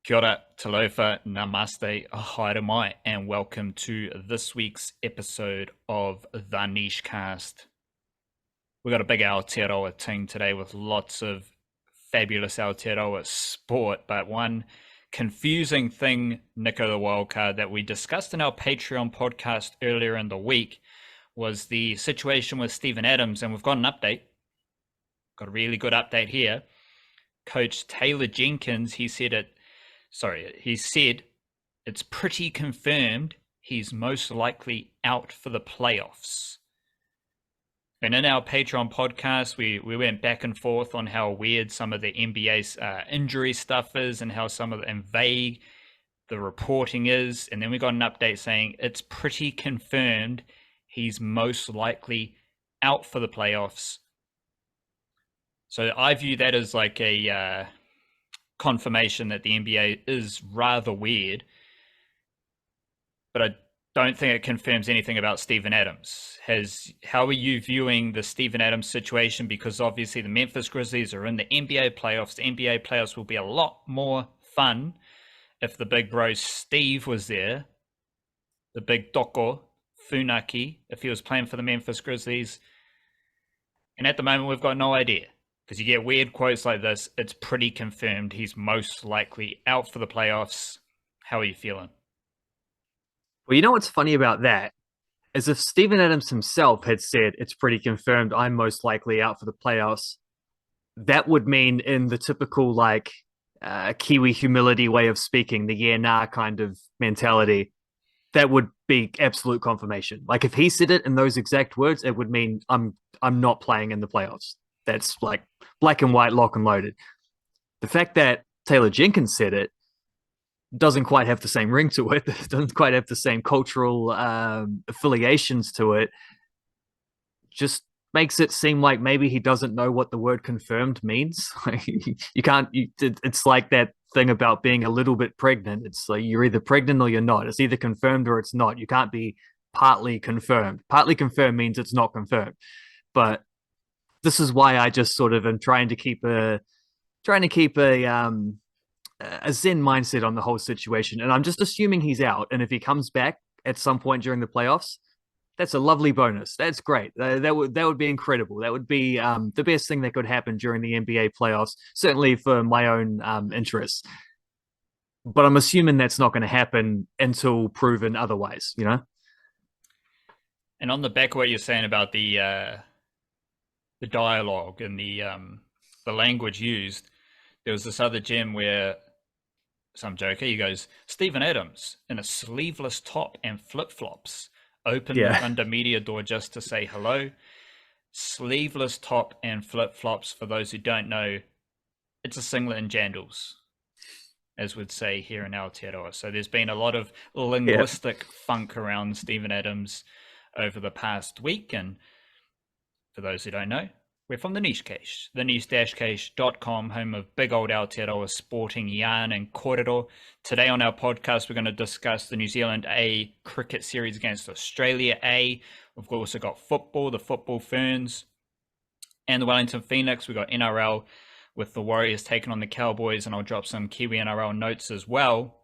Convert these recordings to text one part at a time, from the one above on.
Kia ora, talofa, namaste, haere mai, and welcome to this week's episode of The Niche Cast. We got a big Aotearoa team today with lots of fabulous Aotearoa sport, but one confusing thing, Nico the Wildcard, that we discussed in our Patreon podcast earlier in the week was the situation with Steven Adams, and we've got an update. Got a really good update here. Coach Taylor Jenkins, he said it's pretty confirmed he's most likely out for the playoffs. And in our Patreon podcast, we went back and forth on how weird some of the NBA's injury stuff is and how and vague the reporting is. And then we got an update saying it's pretty confirmed he's most likely out for the playoffs. So I view that as like a confirmation that the NBA is rather weird, but I don't think it confirms anything about Steven Adams. How are you viewing the Steven Adams situation? Because obviously the Memphis Grizzlies are in the NBA playoffs. The NBA playoffs will be a lot more fun if the big bro Steve was there, the big Doko Funaki, if he was playing for the Memphis Grizzlies. And at the moment, we've got no idea. Because you get weird quotes like this, it's pretty confirmed he's most likely out for the playoffs. How are you feeling? Well, you know what's funny about that is if Steven Adams himself had said it's pretty confirmed I'm most likely out for the playoffs, that would mean in the typical Kiwi humility way of speaking, the yeah nah kind of mentality, that would be absolute confirmation. Like if he said it in those exact words, it would mean I'm not playing in the playoffs. That's like black and white, lock and loaded. The fact that Taylor Jenkins said it doesn't quite have the same ring to it, doesn't quite have the same cultural affiliations to it, just makes it seem like maybe he doesn't know what the word confirmed means. It's like that thing about being a little bit pregnant. It's like you're either pregnant or you're not. It's either confirmed or it's not. You can't be partly confirmed. Partly confirmed means it's not confirmed. But this is why I just sort of am trying to keep a zen mindset on the whole situation. And I'm just assuming he's out. And if he comes back at some point during the playoffs, that's a lovely bonus. That's great. That would be incredible. That would be the best thing that could happen during the NBA playoffs, certainly for my own interests. But I'm assuming that's not going to happen until proven otherwise, you know? And on the back of what you're saying about the dialogue and the language used, there was this other gem where some joker, he goes, Steven Adams in a sleeveless top and flip-flops opened the Yeah. Thunder media door just to say hello. Sleeveless top and flip-flops, for those who don't know, it's a singlet and jandals, as we'd say here in Aotearoa. So there's been a lot of linguistic funk around Steven Adams over the past week. And for those who don't know, we're from the Niche Cache, the niche-cache.com, home of big old Aotearoa sporting yarn and kōrero. Today on our podcast, we're going to discuss the New Zealand A cricket series against Australia A. We've also got football, the football Ferns, and the Wellington Phoenix. We've got NRL with the Warriors taking on the Cowboys, and I'll drop some Kiwi-NRL notes as well.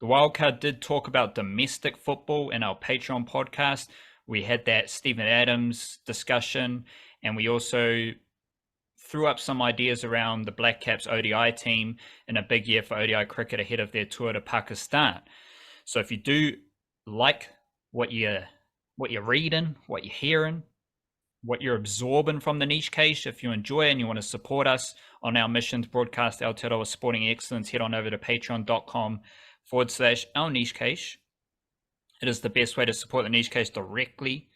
The Wildcard did talk about domestic football in our Patreon podcast. We had that Steven Adams discussion, and we also threw up some ideas around the Black Caps ODI team in a big year for ODI cricket ahead of their tour to Pakistan. So if you do like what you're reading, what you're hearing, what you're absorbing from the Niche Cache, if you enjoy it and you want to support us on our mission to broadcast Aotearoa sporting excellence, head on over to patreon.com/our Niche Cache. It is the best way to support the Niche Case directly,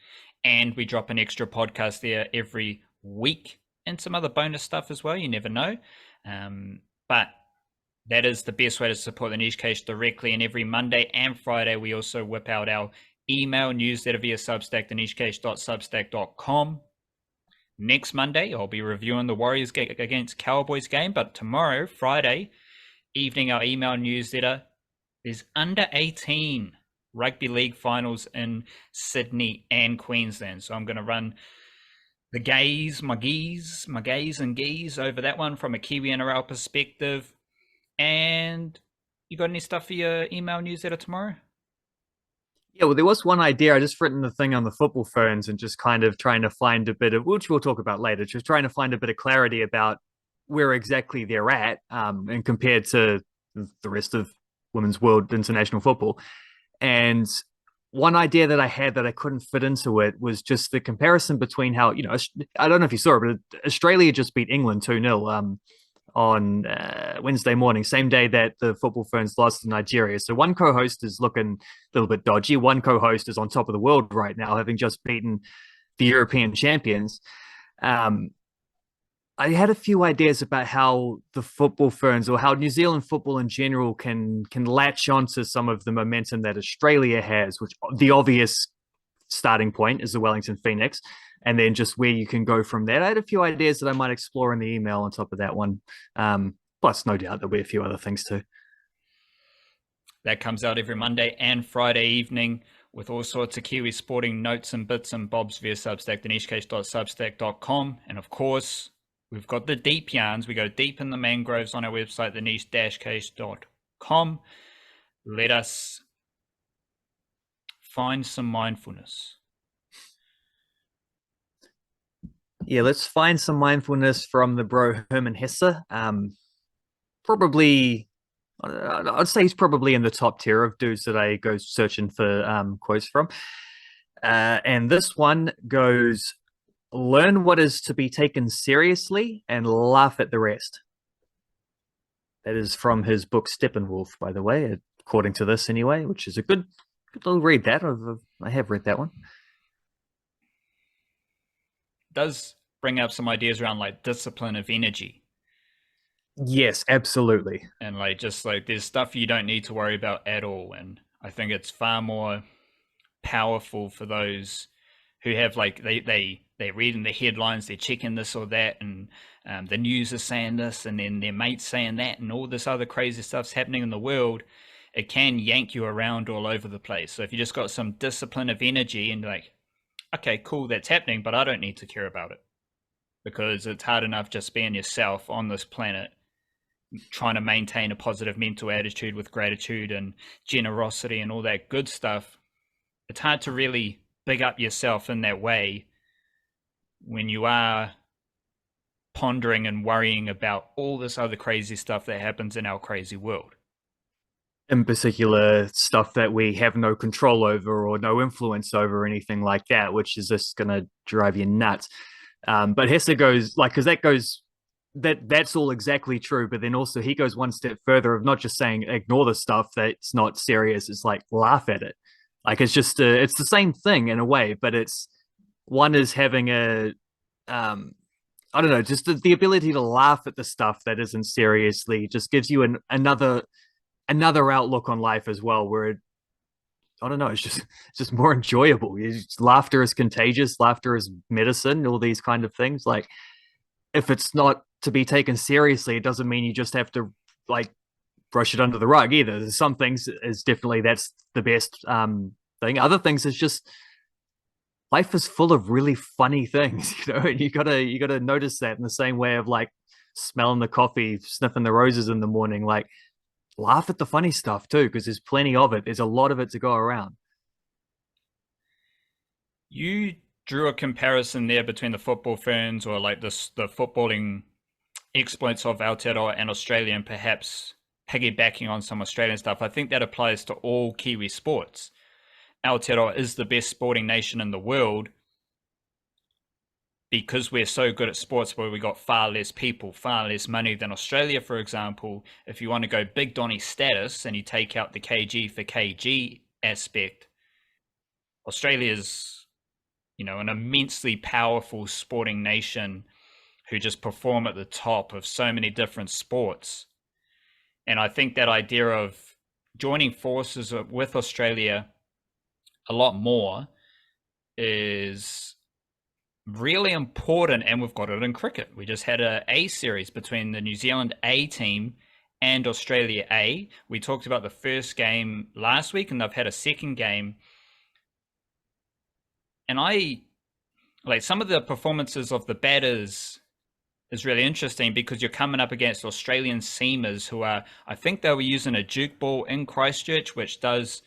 and we drop an extra podcast there every week and some other bonus stuff as well. You never know. But that is the best way to support the Niche Case directly, and every Monday and Friday we also whip out our email newsletter via Substack, thenichecase.substack.com. Next Monday, I'll be reviewing the Warriors against Cowboys game, but tomorrow, Friday evening, our email newsletter is under 18 rugby league finals in Sydney and Queensland. So I'm going to run the gays and geese over that one from a Kiwi-NRL perspective. And you got any stuff for your email newsletter tomorrow? Yeah, well, there was one idea. I just written the thing on the football ferns and just kind of trying to find a bit of, which we'll talk about later, just trying to find a bit of clarity about where exactly they're at, and compared to the rest of women's world international football. And one idea that I had that I couldn't fit into it was just the comparison between how, I don't know if you saw it, but Australia just beat England 2-0 on Wednesday morning, same day that the football ferns lost to Nigeria. So one co-host is looking a little bit dodgy. One co-host is on top of the world right now, having just beaten the European champions. Um, I had a few ideas about how the football ferns or how New Zealand football in general can latch onto some of the momentum that Australia has, which the obvious starting point is the Wellington Phoenix, and then just where you can go from there. I had a few ideas that I might explore in the email on top of that one. Plus, no doubt there'll be a few other things too. That comes out every Monday and Friday evening with all sorts of Kiwi sporting notes and bits and bobs via Substack, thenishecase.substack.com. And of course, we've got the deep yarns. We go deep in the mangroves on our website, theniche-case.com. Let us find some mindfulness. Yeah, let's find some mindfulness from the bro Herman Hesse. Probably, I'd say he's probably in the top tier of dudes that I go searching for quotes from. And this one goes, learn what is to be taken seriously and laugh at the rest. That is from his book Steppenwolf, by the way, according to this anyway, which is a good little read. That I have read that one. Does bring up some ideas around like discipline of energy. Yes, absolutely. And like just like there's stuff you don't need to worry about at all. And I think it's far more powerful for those who have like they're reading the headlines, they're checking this or that, and the news is saying this, and then their mates saying that, and all this other crazy stuff's happening in the world. It can yank you around all over the place. So if you just got some discipline of energy and like, okay, cool, that's happening, but I don't need to care about it because it's hard enough just being yourself on this planet, trying to maintain a positive mental attitude with gratitude and generosity and all that good stuff. It's hard to really big up yourself in that way when you are pondering and worrying about all this other crazy stuff that happens in our crazy world. In particular, stuff that we have no control over or no influence over or anything like that, which is just going to drive you nuts. But Hesse goes like, because that's all exactly true. But then also he goes one step further of not just saying ignore the stuff that's not serious. It's like laugh at it. Like it's just it's the same thing in a way, but it's one is having a I don't know, just the ability to laugh at the stuff that isn't seriously just gives you another outlook on life as well, where I don't know, it's just more enjoyable. Laughter is contagious, laughter is medicine, all these kind of things. Like if it's not to be taken seriously, it doesn't mean you just have to like brush it under the rug either. There's some things is definitely that's the best thing. Other things is just life is full of really funny things, and you gotta notice that in the same way of like smelling the coffee, sniffing the roses in the morning, like laugh at the funny stuff too, because there's plenty of it. There's a lot of it to go around. You drew a comparison there between the football ferns or like the footballing exploits of Aotearoa and Australia, and perhaps piggybacking on some Australian stuff. I think that applies to all Kiwi sports. Aotearoa is the best sporting nation in the world because we're so good at sports where we got far less people, far less money than Australia, for example. If you want to go big Donny status and you take out the kg for kg aspect, Australia's, an immensely powerful sporting nation who just perform at the top of so many different sports. And I think that idea of joining forces with Australia a lot more is really important, and we've got it in cricket. We just had a A series between the New Zealand A team and Australia A. We talked about the first game last week, and they've had a second game. And I like some of the performances of the batters is really interesting because you're coming up against Australian seamers who are, I think they were using a Duke ball in Christchurch, which does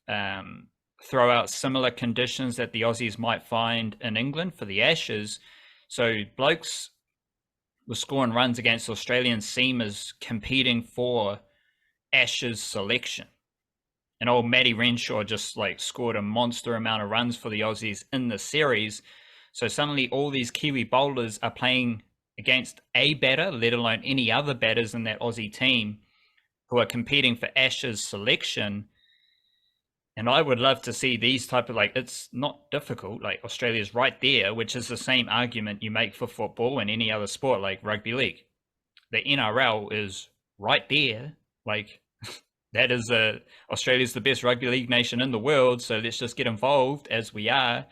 throw out similar conditions that the Aussies might find in England for the Ashes. So blokes were scoring runs against Australian seamers competing for Ashes selection. And old Matty Renshaw just like scored a monster amount of runs for the Aussies in the series. So suddenly all these Kiwi bowlers are playing against a batter, let alone any other batters in that Aussie team who are competing for Ashes selection. And I would love to see these type of, like, it's not difficult. Like, Australia's right there, which is the same argument you make for football and any other sport like rugby league. The NRL is right there. Like, that is Australia's the best rugby league nation in the world, so let's just get involved as we are.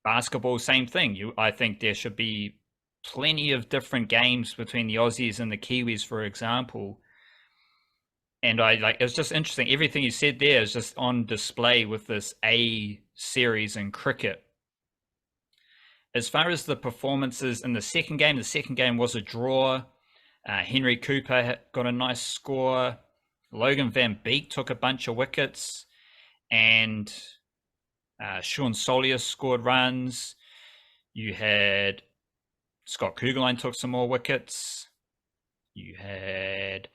Basketball, same thing. I think there should be plenty of different games between the Aussies and the Kiwis, for example. And it's just interesting. Everything you said there is just on display with this A series in cricket. As far as the performances in the second game was a draw. Henry Cooper got a nice score. Logan Van Beek took a bunch of wickets, and Sean Solier scored runs. You had Scott Kugelheim took some more wickets. You had,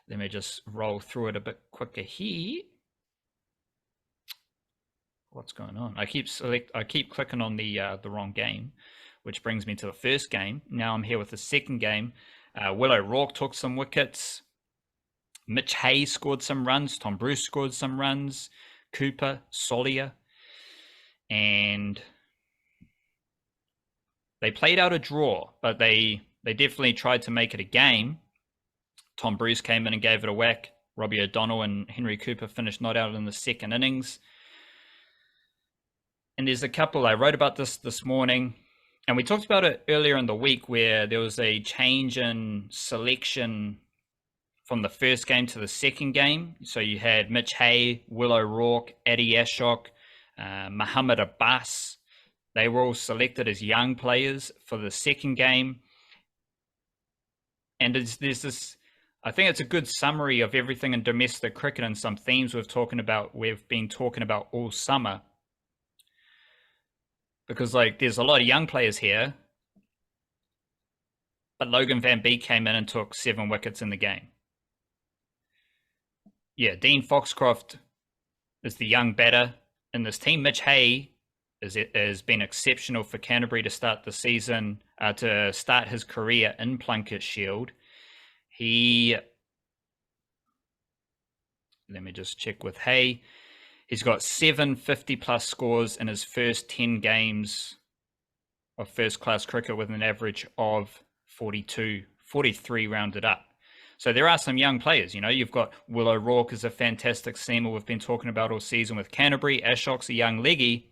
let me just roll through it a bit quicker here. What's going on? I keep clicking on the wrong game, which brings me to the first game. Now I'm here with the second game. Will O'Rourke took some wickets. Mitch Hayes scored some runs. Tom Bruce scored some runs. Cooper, Solier. And they played out a draw, but they definitely tried to make it a game. Tom Bruce came in and gave it a whack. Robbie O'Donnell and Henry Cooper finished not out in the second innings. And there's a couple, I wrote about this morning, and we talked about it earlier in the week where there was a change in selection from the first game to the second game. So you had Mitch Hay, Will O'Rourke, Adi Ashok, Muhammad Abbas. They were all selected as young players for the second game. And there's this, I think it's a good summary of everything in domestic cricket and some themes we've been talking about all summer. Because there's a lot of young players here, but Logan Van Beek came in and took 7 wickets in the game. Yeah, Dean Foxcroft is the young batter in this team. Mitch Hay has been exceptional for Canterbury to start the season, to start his career in Plunket Shield. Let me just check with Hay. He's got 7 50-plus scores in his first 10 games of first-class cricket with an average of 43 rounded up. So there are some young players. You've got Will O'Rourke is a fantastic seamer we've been talking about all season with Canterbury. Ashok's a young leggy.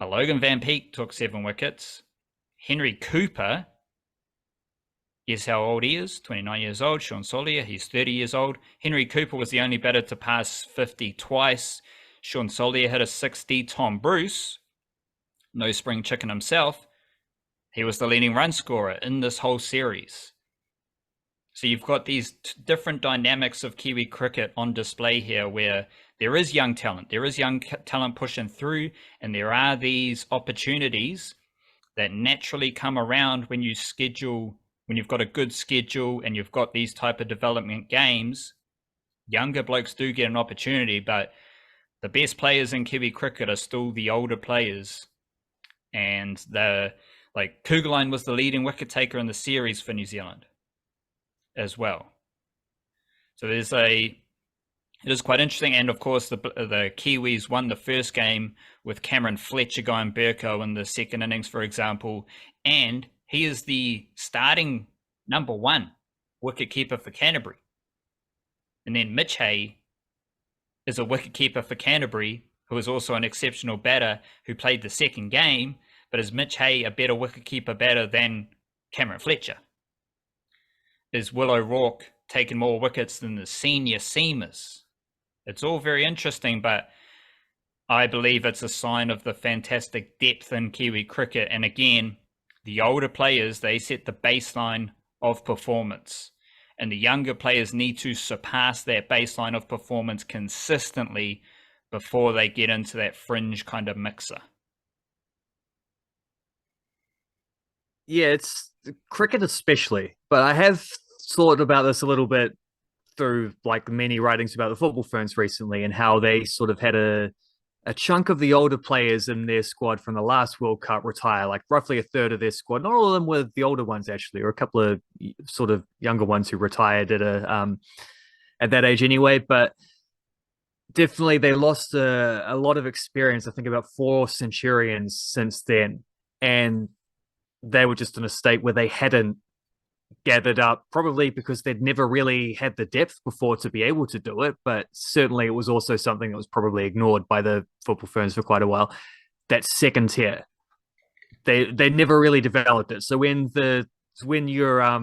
Logan Van Beek took 7 wickets. Henry Cooper, guess how old he is? 29 years old. Sean Solier, he's 30 years old. Henry Cooper was the only batter to pass 50 twice. Sean Solier hit a 60. Tom Bruce, no spring chicken himself, he was the leading run scorer in this whole series. So you've got these different dynamics of Kiwi cricket on display here where there is young talent. There is young talent pushing through, and there are these opportunities that naturally come around when you've got a good schedule and you've got these type of development games. Younger blokes do get an opportunity, but the best players in Kiwi cricket are still the older players. And Kugelheim was the leading wicket taker in the series for New Zealand as well. So it is quite interesting. And of course, the Kiwis won the first game with Cameron Fletcher going Burko in the second innings, for example. And he is the starting number 1 wicketkeeper for Canterbury. And then Mitch Hay is a wicketkeeper for Canterbury, who is also an exceptional batter who played the second game. But is Mitch Hay a better wicketkeeper batter than Cameron Fletcher? Is Will O'Rourke taking more wickets than the senior seamers? It's all very interesting, but I believe it's a sign of the fantastic depth in Kiwi cricket. And again, The older players, they set the baseline of performance, and the younger players need to surpass that baseline of performance consistently before they get into that fringe kind of mixer. Yeah, it's cricket especially, but I have thought about this a little bit through like many writings about the football ferns recently and how they sort of had a chunk of the older players in their squad from the last World Cup retire, like roughly a third of their squad. Not all of them were the older ones actually, or a couple of sort of younger ones who retired at that age anyway. But definitely they lost a lot of experience. I think about 4 centurions since then, and they were just in a state where they hadn't gathered up, probably because they'd never really had the depth before to be able to do it. But certainly it was also something that was probably ignored by the football firms for quite a while. That second tier, they never really developed it. So when your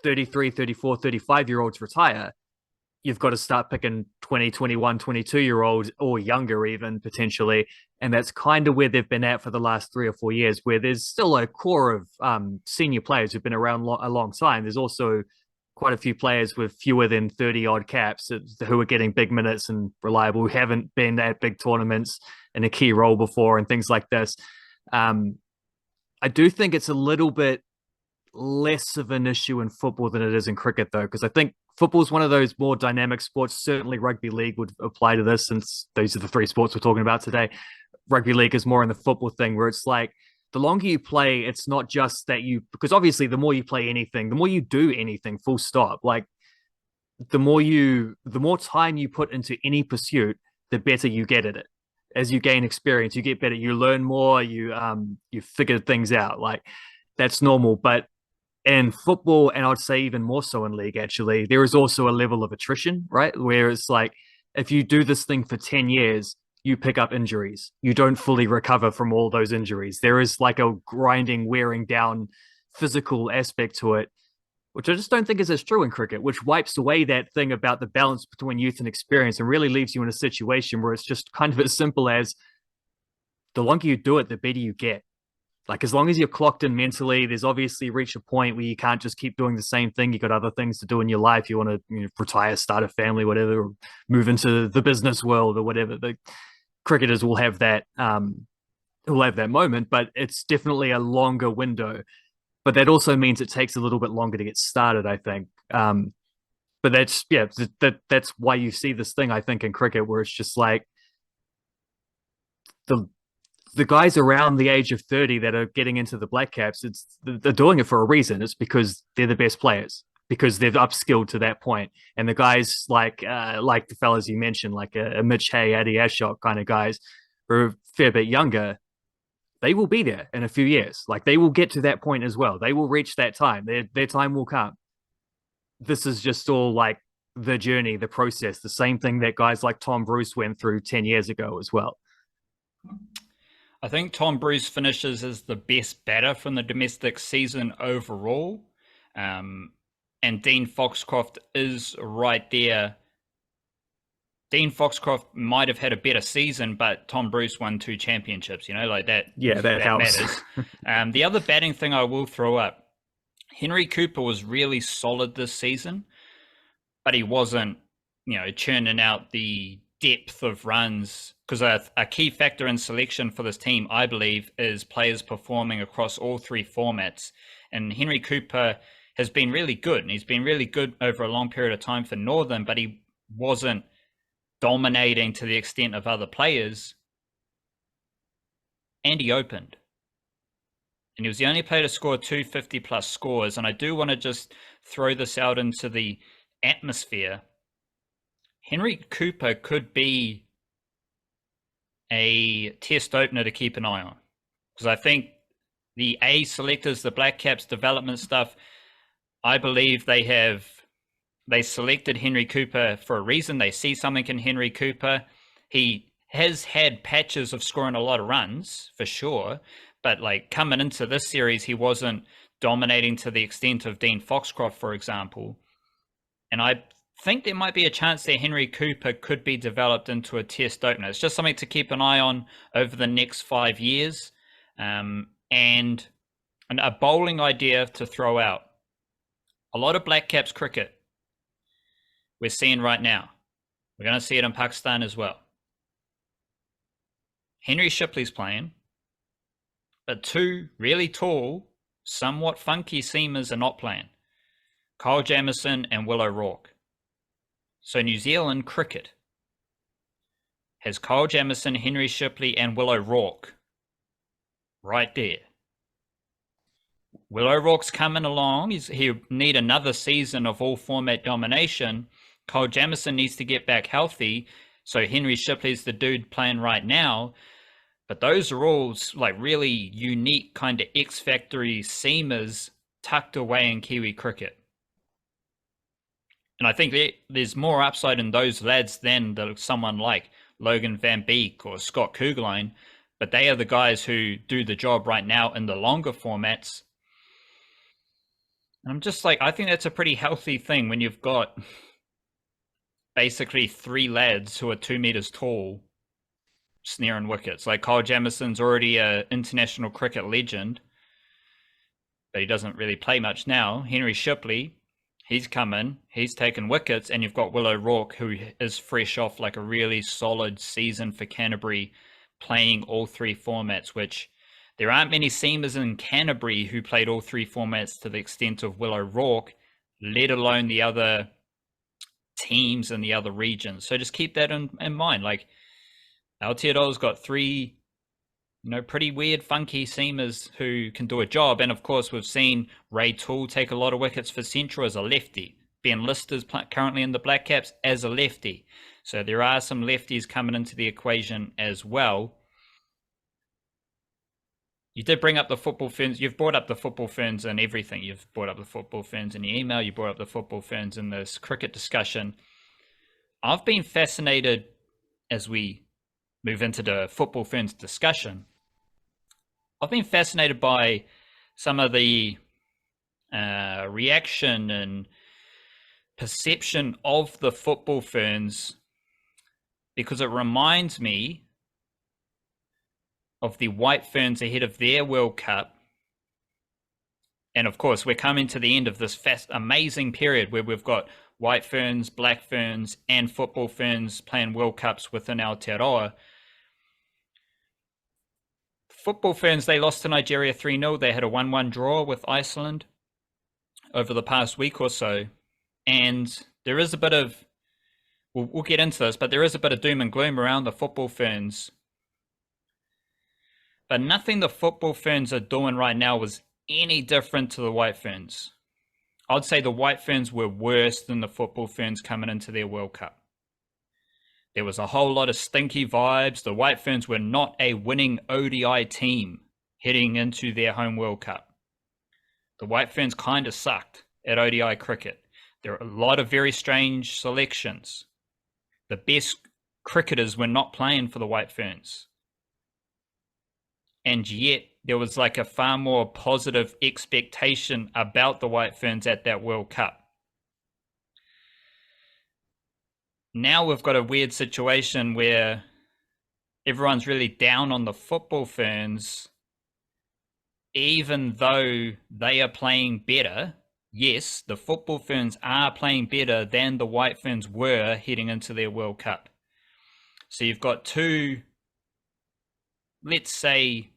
33, 34, 35 year olds retire, you've got to start picking 20, 21, 22 year olds or younger even potentially. And that's kind of where they've been at for the last 3 or 4 years, where there's still a core of senior players who've been around a long time. There's also quite a few players with fewer than 30 odd caps who are getting big minutes and reliable, who haven't been at big tournaments in a key role before and things like this. I do think it's a little bit less of an issue in football than it is in cricket, though, because I think football is one of those more dynamic sports. Certainly, rugby league would apply to this, since those are the 3 sports we're talking about today. Rugby league is more in the football thing, where it's like the longer you play, it's not just that because obviously the more you play anything, the more you do anything, full stop. Like the more time you put into any pursuit, the better you get at it. As you gain experience, you get better. You learn more. You figure things out. Like that's normal, but in football, and I'd say even more so in league, actually, there is also a level of attrition, right? Where it's like, if you do this thing for 10 years, you pick up injuries. You don't fully recover from all those injuries. There is like a grinding, wearing down physical aspect to it, which I just don't think is as true in cricket, which wipes away that thing about the balance between youth and experience and really leaves you in a situation where it's just kind of as simple as the longer you do it, the better you get. Like, as long as you're clocked in mentally, there's obviously reached a point where you can't just keep doing the same thing. You got other things to do in your life. You want to retire, start a family, whatever, or move into the business world or whatever. The cricketers will have that moment, but it's definitely a longer window. But that also means it takes a little bit longer to get started, I think. But that's why you see this thing, I think, in cricket, where it's just like the guys around the age of 30 that are getting into the Black Caps, they're doing it for a reason. It's because they're the best players, because they've upskilled to that point. And the guys like the fellas you mentioned, like a Mitch Hay, Addy Ashok kind of guys, who are a fair bit younger, they will be there in a few years. Like, they will get to that point as well. They will reach that time. Their time will come. This is just all like the journey, the process, the same thing that guys like Tom Bruce went through 10 years ago as well. I think Tom Bruce finishes as the best batter from the domestic season overall. And Dean Foxcroft is right there. Dean Foxcroft might have had a better season, but Tom Bruce won 2 championships, like that. Yeah, that helps. Matters. The other batting thing I will throw up, Henry Cooper was really solid this season, but he wasn't, churning out the depth of runs, because a key factor in selection for this team, I believe, is players performing across all 3 formats. And Henry Cooper has been really good, and he's been really good over a long period of time for Northern, but he wasn't dominating to the extent of other players. And he opened. And he was the only player to score 250 plus scores. And I do want to just throw this out into the atmosphere. Henry Cooper could be a test opener to keep an eye on, because I think the A selectors, the Black Caps development stuff, I believe they selected Henry Cooper for a reason. They see something in Henry Cooper. He has had patches of scoring a lot of runs for sure, but like coming into this series, he wasn't dominating to the extent of Dean Foxcroft, for example. And I think there might be a chance that Henry Cooper could be developed into a test opener. It's just something to keep an eye on over the next 5 years. And And a bowling idea to throw out. A lot of Black Caps cricket we're seeing right now. We're going to see it in Pakistan as well. Henry Shipley's playing, but two really tall, somewhat funky seamers are not playing. Kyle Jamieson and Will O'Rourke. So New Zealand cricket has Kyle Jamieson, Henry Shipley, and Will O'Rourke right there. Will O'Rourke's coming along. He'll need another season of all format domination. Kyle Jamieson needs to get back healthy. So Henry Shipley's the dude playing right now. But those are all like really unique kind of X-Factory seamers tucked away in Kiwi cricket. And I think there's more upside in those lads than someone like Logan Van Beek or Scott Kugelheim. But they are the guys who do the job right now in the longer formats. And I'm just like, I think that's a pretty healthy thing when you've got basically three lads who are 2 meters tall snaring wickets. Like Kyle Jamieson's already an international cricket legend, but he doesn't really play much now. Henry Shipley, he's come in, he's taken wickets, and you've got Will O'Rourke, who is fresh off like a really solid season for Canterbury, playing all three formats, which there aren't many seamers in Canterbury who played all three formats to the extent of Will O'Rourke, let alone the other teams in the other regions. So just keep that in mind. Like, Aotearoa's got three, pretty weird, funky seamers who can do a job. And of course, we've seen Ray Toole take a lot of wickets for Central as a lefty. Ben Lister's currently in the Black Caps as a lefty. So there are some lefties coming into the equation as well. You did bring up the football ferns. You've brought up the football ferns and everything. You've brought up the football ferns in your email. You brought up the football ferns in this cricket discussion. I've been fascinated as we move into the football ferns discussion. I've been fascinated by some of the reaction and perception of the football ferns, because it reminds me of the White Ferns ahead of their World Cup. And of course, we're coming to the end of this amazing period where we've got White Ferns, Black Ferns, and football ferns playing World Cups within Aotearoa. Football ferns, they lost to Nigeria 3-0. They had a 1-1 draw with Iceland over the past week or so. And there is a bit of, we'll get into this, but there is a bit of doom and gloom around the football ferns. But nothing the football ferns are doing right now was any different to the White Ferns. I'd say the White Ferns were worse than the football ferns coming into their World Cup. There was a whole lot of stinky vibes. The White Ferns were not a winning ODI team heading into their home World Cup. The White Ferns kind of sucked at ODI cricket. There are a lot of very strange selections. The best cricketers were not playing for the White Ferns. And yet there was like a far more positive expectation about the White Ferns at that World Cup. Now we've got a weird situation where everyone's really down on the football ferns, even though they are playing better. Yes, the football ferns are playing better than the White Ferns were heading into their World Cup. So you've got two, let's say,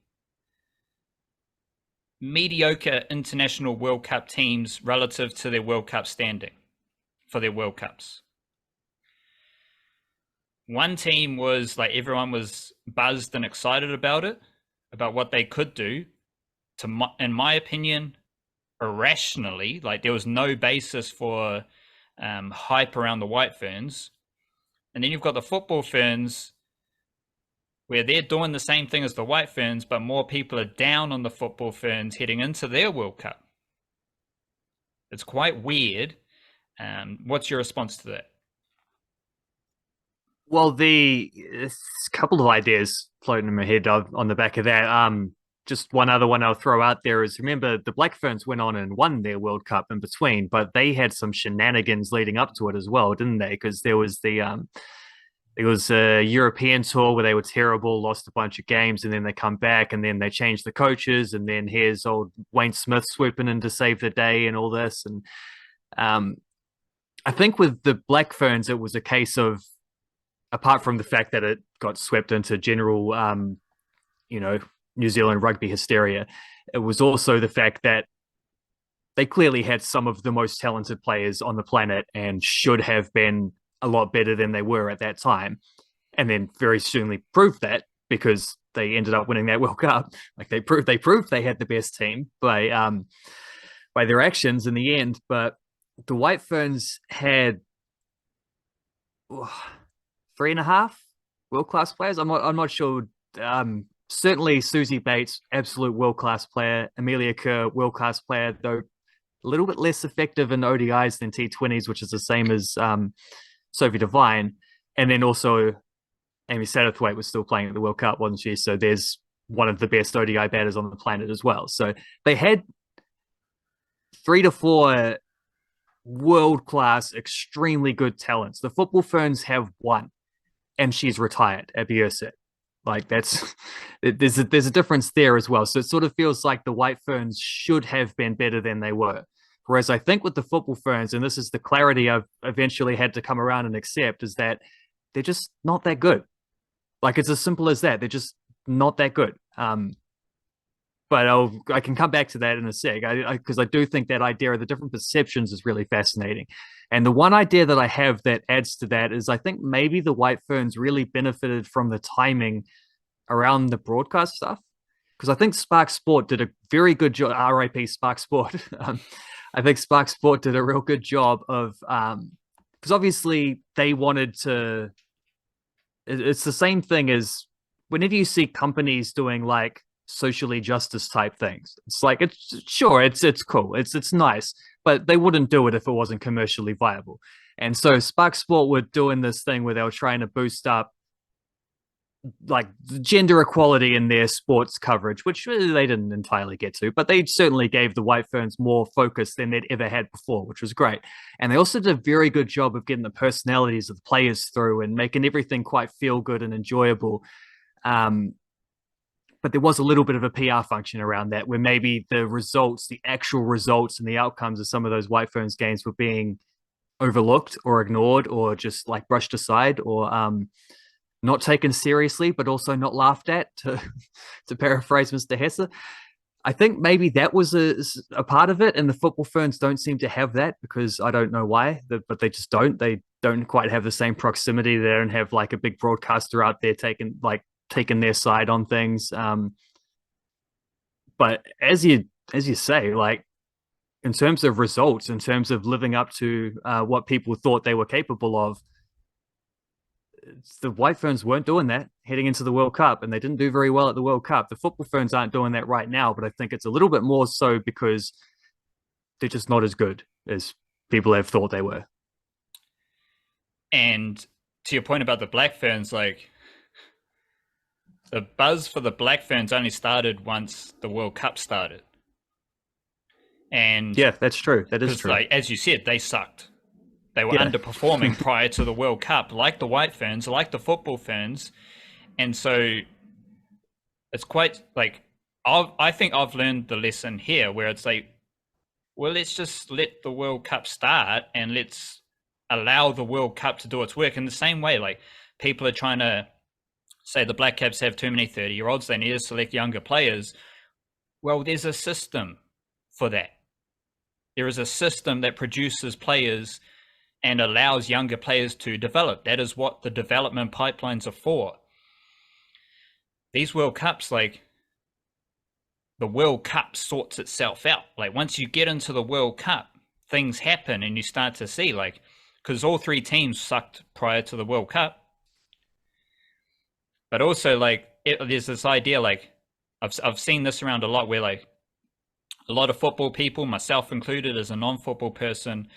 mediocre international World Cup teams relative to their World Cup standing for their World Cups. One team was like, everyone was buzzed and excited about it, about what they could do. In my opinion, irrationally, like there was no basis for hype around the White Ferns. And then you've got the football ferns, where they're doing the same thing as the White Ferns, but more people are down on the football ferns heading into their World Cup. It's quite weird. What's your response to that? Well, a couple of ideas floating in my head on the back of that. Just one other one I'll throw out there is, remember, the Black Ferns went on and won their World Cup in between, but they had some shenanigans leading up to it as well, didn't they? Because there was the It was a European tour where they were terrible, lost a bunch of games, and then they come back and then they change the coaches, and then here's old Wayne Smith swooping in to save the day and all this. And um, I think with the Black Ferns, it was a case of, apart from the fact that it got swept into general, you know, New Zealand rugby hysteria, it was also the fact that they clearly had some of the most talented players on the planet and should have been a lot better than they were at that time. And then very soonly proved that because they ended up winning that World Cup. Like they proved they had the best team by their actions in the end. But the White Ferns had three and a half world class players. I'm not sure. Certainly Susie Bates, absolute world class player. Amelia Kerr, world class player, though a little bit less effective in ODIs than T20s, which is the same as Sophie Devine. And then also Amy Satterthwaite was still playing at the World Cup, wasn't she? So there's one of the best ODI batters on the planet as well. So they had 3 to 4 world class, extremely good talents. The Football Ferns have one, and she's retired at Bierset. Like that's there's a difference there as well. So it sort of feels like the White Ferns should have been better than they were. Whereas I think with the Football Ferns, and this is the clarity I've eventually had to come around and accept, is that they're just not that good. Like it's as simple as that. They're just not that good. But I can come back to that in a sec because I do think that idea of the different perceptions is really fascinating. And the one idea that I have that adds to that is I think maybe the White Ferns really benefited from the timing around the broadcast stuff because I think Spark Sport did a very good job. RIP Spark Sport. I think Spark Sport did a real good job of because obviously they wanted to. It's the same thing as whenever you see companies doing like socially justice type things. It's like it's sure it's cool. It's nice, but they wouldn't do it if it wasn't commercially viable. And so Spark Sport were doing this thing where they were trying to boost up like gender equality in their sports coverage, which they didn't entirely get to, but they certainly gave the White Ferns more focus than they'd ever had before, which was great. And they also did a very good job of getting the personalities of the players through and making everything quite feel good and enjoyable. But there was a little bit of a PR function around that where maybe the results, the actual results and the outcomes of some of those White Ferns games were being overlooked or ignored or just like brushed aside or not taken seriously, but also not laughed at, to paraphrase Mr. Hesse. I think maybe that was a part of it, and the Football Ferns don't seem to have that because I don't know why, but they just don't. They don't quite have the same proximity. They don't have like a big broadcaster out there taking their side on things. But as you say, like in terms of results, in terms of living up to what people thought they were capable of, the White Ferns weren't doing that heading into the World Cup, and they didn't do very well at the World Cup. The Football Ferns aren't doing that right now, but I think it's a little bit more so because they're just not as good as people have thought they were. And to your point about the Black Ferns, like the buzz for the Black Ferns only started once the World Cup started. And yeah, that's true. That is true. Like, as you said, they sucked. They were underperforming prior to the World Cup, like the White Ferns, like the Football Ferns. And so it's quite like, I think I've learned the lesson here where it's like, well, let's just let the World Cup start and let's allow the World Cup to do its work. In the same way, like people are trying to say the Black Caps have too many 30-year-olds, they need to select younger players. Well, there's a system for that. There is a system that produces players and allows younger players to develop. That is what the development pipelines are for. These World Cups, like the World Cup sorts itself out. Like once you get into the World Cup, things happen and you start to see like, because all three teams sucked prior to the World Cup. But also like, there's this idea, like I've seen this around a lot where like a lot of football people, myself included as a non-football person,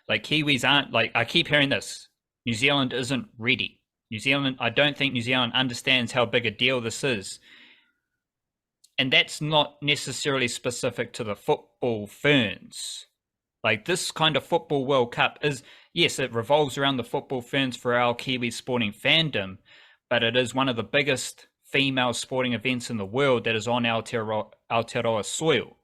like Kiwis aren't like, I keep hearing this, New Zealand isn't ready. I don't think New Zealand understands how big a deal this is. And that's not necessarily specific to the Football Ferns. Like this kind of football World Cup is, yes, it revolves around the football ferns for our Kiwi sporting fandom, but it is one of the biggest female sporting events in the world that is on Aotearoa soil.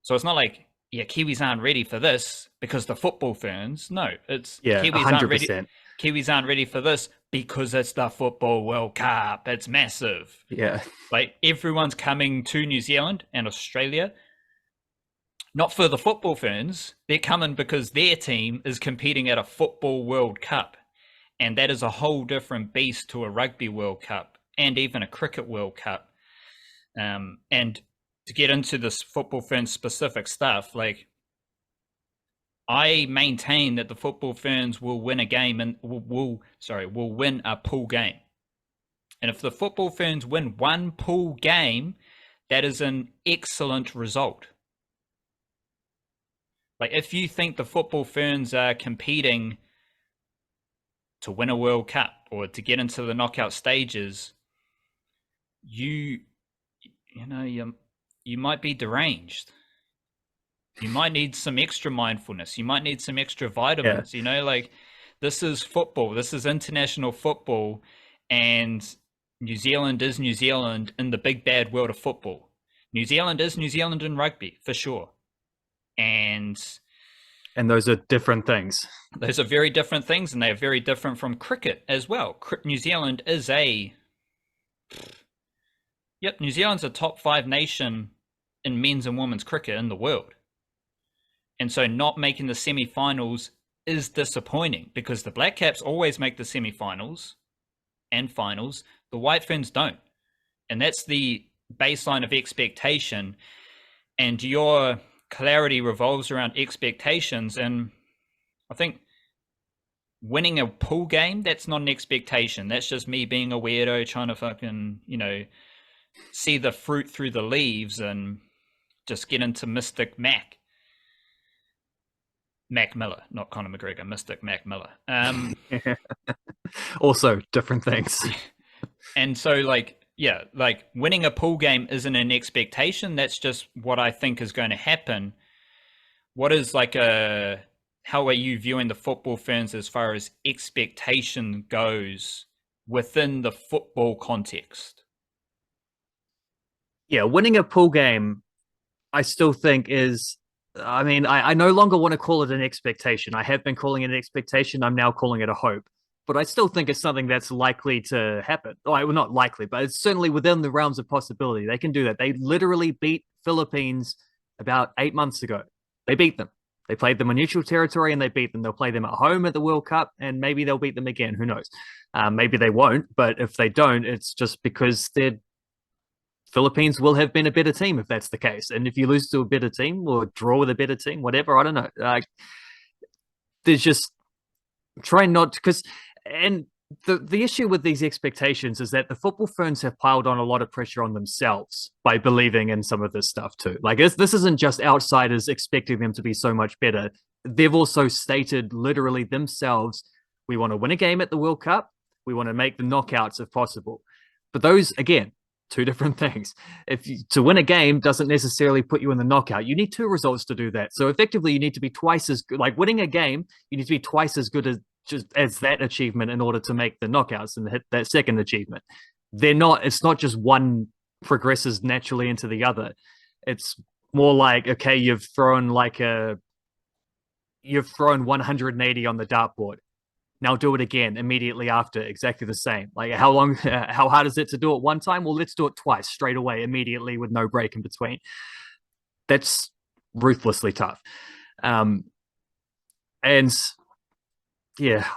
So it's not like, yeah, Kiwis aren't ready for this because the football ferns. No, it's Yeah, Kiwis aren't ready. 100%. Kiwis aren't ready for this because it's the football World Cup. It's massive. Yeah. Like everyone's coming to New Zealand and Australia, not for the football ferns. They're coming because their team is competing at a football World Cup. And that is a whole different beast to a rugby World Cup and even a cricket World Cup. And to get into this football fern specific stuff, like I maintain that the football ferns will win a game and will win a pool game. And if the football ferns win one pool game, that is an excellent result. Like if you think the football ferns are competing to win a World Cup or to get into the knockout stages, you might be deranged. You might need some extra mindfulness. You might need some extra vitamins. Yeah. You know, like this is football. This is international football, and New Zealand is New Zealand in the big bad world of football. New Zealand is New Zealand in rugby for sure, and those are different things. those are very different things, and they are very different from cricket as well. New Zealand is New Zealand's a top 5 nation in men's and women's cricket in the world. And so not making the semi-finals is disappointing because the Black Caps always make the semi-finals and finals. The White Ferns don't. And that's the baseline of expectation. And your clarity revolves around expectations. And I think winning a pool game, that's not an expectation. That's just me being a weirdo trying to fucking, see the fruit through the leaves and just get into Mystic Mac Miller, not Conor McGregor, Mystic Mac Miller. Also different things. And so like winning a pool game isn't an expectation. That's just what I think is going to happen. What is how are you viewing the football ferns as far as expectation goes within the football context? Yeah, winning a pool game, I still think is. I no longer want to call it an expectation. I have been calling it an expectation. I'm now calling it a hope. But I still think it's something that's likely to happen. Well, not likely, but it's certainly within the realms of possibility. They can do that. They literally beat Philippines about 8 months ago. They beat them. They played them on neutral territory and they beat them. They'll play them at home at the World Cup and maybe they'll beat them again. Who knows? Maybe they won't. But if they don't, it's just because they're Philippines will have been a better team if that's the case. And if you lose to a better team or draw with a better team, whatever, I don't know. There's just try not because and the issue with these expectations is that the football ferns have piled on a lot of pressure on themselves by believing in some of this stuff too. Like this isn't just outsiders expecting them to be so much better. They've also stated literally themselves, we want to win a game at the World Cup. We want to make the knockouts if possible. But those, again, two different things. To win a game doesn't necessarily put you in the knockout. You need 2 results to do that. So effectively, you need to be twice as good. Like winning a game, you need to be twice as good as that achievement in order to make the knockouts and hit that second achievement. It's not just one progresses naturally into the other. It's more like, okay, you've thrown 180 on the dartboard. Now do it again immediately after, exactly the same. Like how hard is it to do it one time? Well, let's do it twice straight away, immediately with no break in between. That's ruthlessly tough. And yeah,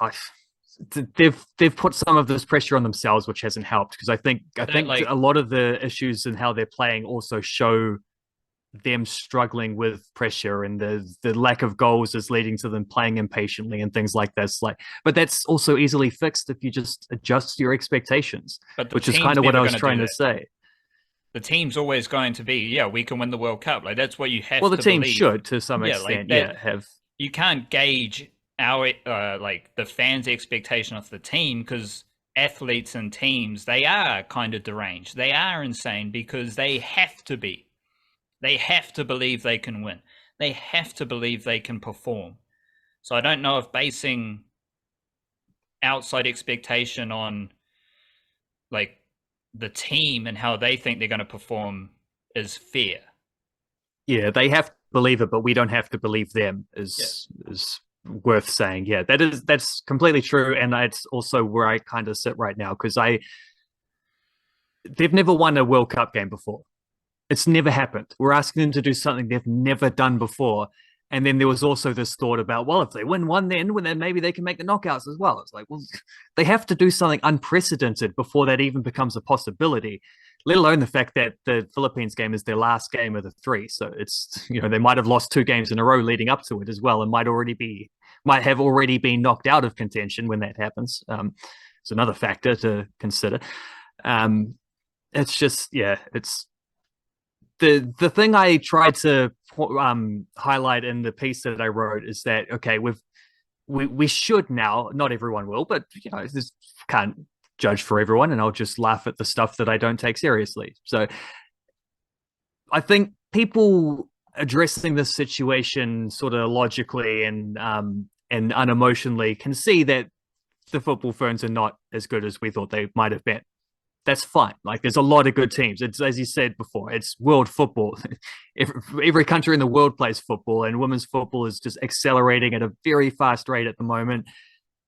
they've put some of this pressure on themselves, which hasn't helped because I think a lot of the issues in how they're playing also show them struggling with pressure and the lack of goals is leading to them playing impatiently and things like this. But that's also easily fixed if you just adjust your expectations, which is kind of what I was trying to say. The team's always going to be, we can win the World Cup. Like that's what you have. Well, the team believe. should to some extent, have. You can't gauge our the fans' expectation of the team because athletes and teams, they are kind of deranged. They are insane because they have to be. They have to believe they can win. they have to believe they can perform. So I don't know if basing outside expectation on like the team and how they think they're going to perform is fair. Yeah, they have to believe it, but we don't have to believe them. Yeah. Is worth saying. Yeah, that's completely true, and that's also where I kind of sit right now because they've never won a World Cup game before. It's never happened. We're asking them to do something they've never done before. And then there was also this thought about, well, if they win one, then maybe they can make the knockouts as well. It's like, well, they have to do something unprecedented before that even becomes a possibility, let alone the fact that the Philippines game is their last game of the three. So it's, they might have lost 2 games in a row leading up to it as well and might have already been knocked out of contention when that happens. It's another factor to consider. It's just, yeah, it's the thing I tried to highlight in the piece that I wrote is that okay, we should now. Not everyone will, but this can't judge for everyone, and I'll just laugh at the stuff that I don't take seriously. So I think people addressing this situation sort of logically and unemotionally can see that the football ferns are not as good as we thought they might have been. That's fine. Like there's a lot of good teams. It's as you said before, it's world football. Every country in the world plays football, and women's football is just accelerating at a very fast rate at the moment.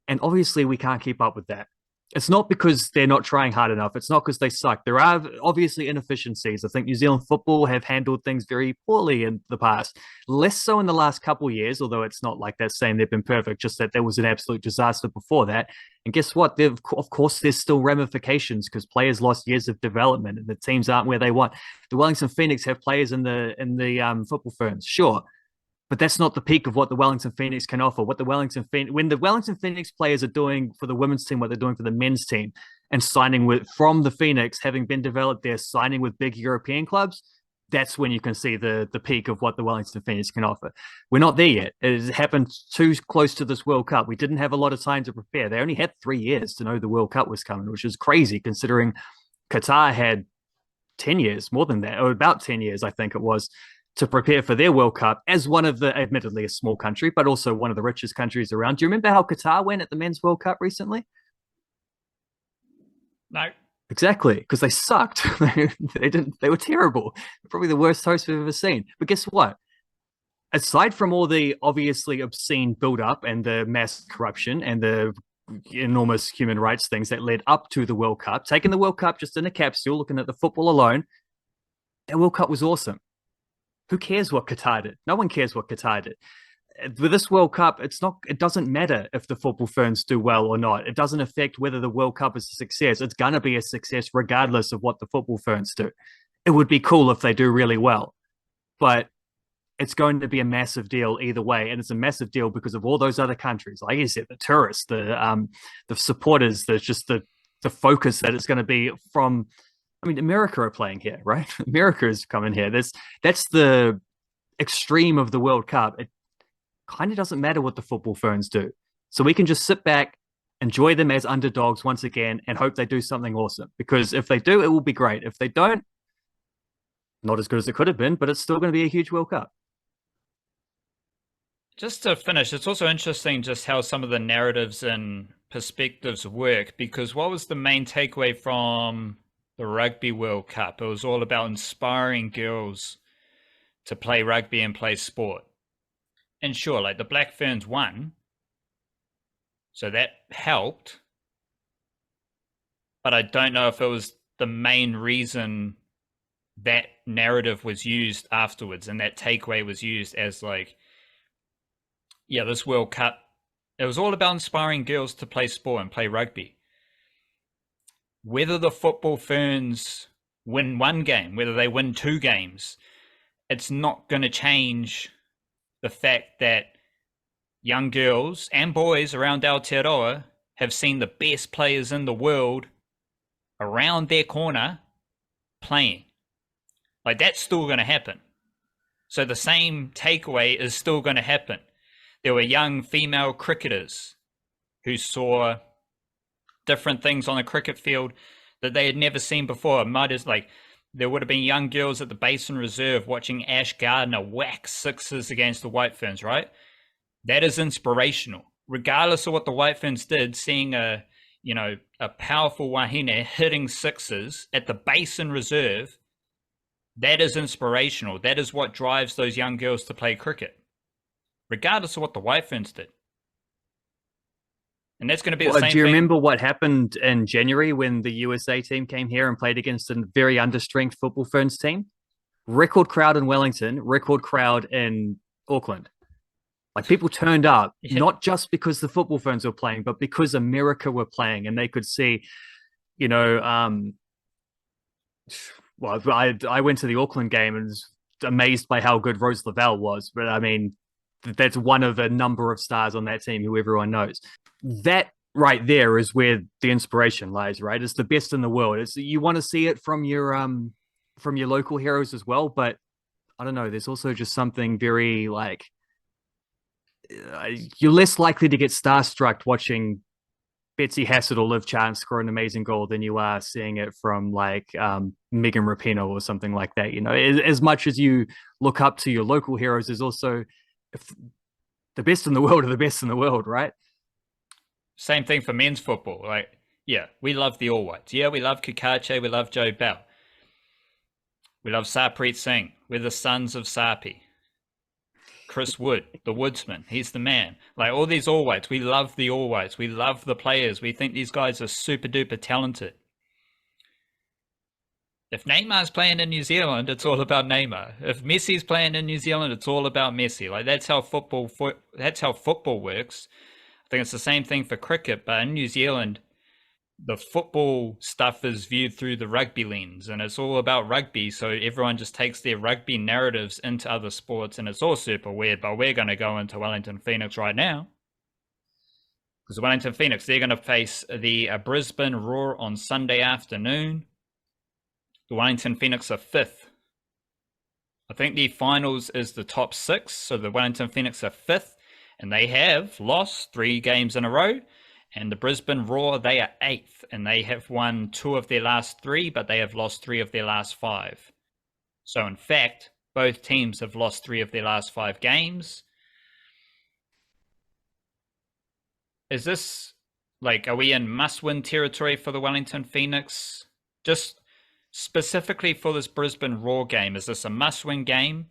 And obviously, we can't keep up with that. It's not because they're not trying hard enough. It's not because they suck. There are obviously inefficiencies. I think New Zealand football have handled things very poorly in the past. Less so in the last couple of years, although it's not like that saying they've been perfect, just that there was an absolute disaster before that. And guess what? Of course, there's still ramifications because players lost years of development and the teams aren't where they want. The Wellington Phoenix have players in the football ferns, sure. But that's not the peak of what the Wellington Phoenix can offer. When the Wellington Phoenix players are doing for the women's team, what they're doing for the men's team, and signing from the Phoenix, having been developed there, signing with big European clubs, that's when you can see the peak of what the Wellington Phoenix can offer. We're not there yet. It has happened too close to this World Cup. We didn't have a lot of time to prepare. They only had 3 years to know the World Cup was coming, which is crazy considering Qatar had 10 years, more than that, or about 10 years, I think it was, to prepare for their World Cup as one of the, admittedly a small country, but also one of the richest countries around. Do you remember how Qatar went at the Men's World Cup recently? No. Exactly, because they sucked. They were terrible. Probably the worst host we've ever seen. But guess what? Aside from all the obviously obscene build-up and the mass corruption and the enormous human rights things that led up to the World Cup, taking the World Cup just in a capsule, looking at the football alone, that World Cup was awesome. Who cares what Qatar did? No one cares what Qatar did. With this World Cup, it doesn't matter if the football ferns do well or not. It doesn't affect whether the World Cup is a success. It's going to be a success regardless of what the football ferns do. It would be cool if they do really well, but it's going to be a massive deal either way. And it's a massive deal because of all those other countries. Like you said, the tourists, the supporters, there's just the focus that it's going to be from. I mean, America are playing here, right? America is coming here. That's the extreme of the World Cup. It kind of doesn't matter what the football ferns do. So we can just sit back, enjoy them as underdogs once again, and hope they do something awesome. Because if they do, it will be great. If they don't, not as good as it could have been, but it's still going to be a huge World Cup. Just to finish, it's also interesting just how some of the narratives and perspectives work, because what was the main takeaway from the Rugby World Cup? It was all about inspiring girls to play rugby and play sport. And sure, like the Black Ferns won, so that helped. But I don't know if it was the main reason that narrative was used afterwards and that takeaway was used as like, yeah, this World Cup, it was all about inspiring girls to play sport and play rugby. Whether the football ferns win one game, whether they win 2 games, it's not going to change the fact that young girls and boys around Aotearoa have seen the best players in the world around their corner playing. Like, that's still going to happen. So the same takeaway is still going to happen. There were young female cricketers who saw different things on the cricket field that they had never seen before. Might as like there would have been young girls at the Basin Reserve watching Ash Gardner whack sixes against the White Ferns, right? That is inspirational. Regardless of what the White Ferns did, seeing a powerful Wahine hitting sixes at the Basin Reserve, that is inspirational. That is what drives those young girls to play cricket, regardless of what the White Ferns did. And that's going to be the same thing. Do you remember what happened in January when the USA team came here and played against a very understrength football Ferns team? Record crowd in Wellington, record crowd in Auckland. Like, people turned up, not just because the football Ferns were playing, but because America were playing, and they could see, well, I went to the Auckland game and was amazed by how good Rose Lavelle was. But I mean, that's one of a number of stars on that team who everyone knows. That right there is where the inspiration lies, right? It's the best in the world. You want to see it from your local heroes as well, but I don't know. There's also just something very like you're less likely to get starstruck watching Betsy Hassett or Liv Chance score an amazing goal than you are seeing it from like Megan Rapinoe or something like that. As much as you look up to your local heroes, there's also the best in the world are the best in the world, right? Same thing for men's football. Like, yeah, we love the All Whites. Yeah, we love Kakache. We love Joe Bell. We love Sarpreet Singh. We're the sons of Sarpi. Chris Wood, the woodsman. He's the man. Like, all these All Whites. We love the All Whites. We love the players. We think these guys are super duper talented. If Neymar's playing in New Zealand, it's all about Neymar. If Messi's playing in New Zealand, it's all about Messi. Like, that's how football works. I think it's the same thing for cricket, but in New Zealand, the football stuff is viewed through the rugby lens, and it's all about rugby, so everyone just takes their rugby narratives into other sports, and it's all super weird. But we're going to go into Wellington Phoenix right now, because Wellington Phoenix, they're going to face the Brisbane Roar on Sunday afternoon. The Wellington Phoenix are 5th. I think the finals is the top 6, so the Wellington Phoenix are 5th. And they have lost 3 games in a row. And the Brisbane Roar, they are 8th. And they have won 2 of their last 3, but they have lost 3 of their last 5. So, in fact, both teams have lost 3 of their last 5 games. Is this, like, are we in must-win territory for the Wellington Phoenix? Just specifically for this Brisbane Roar game, is this a must-win game?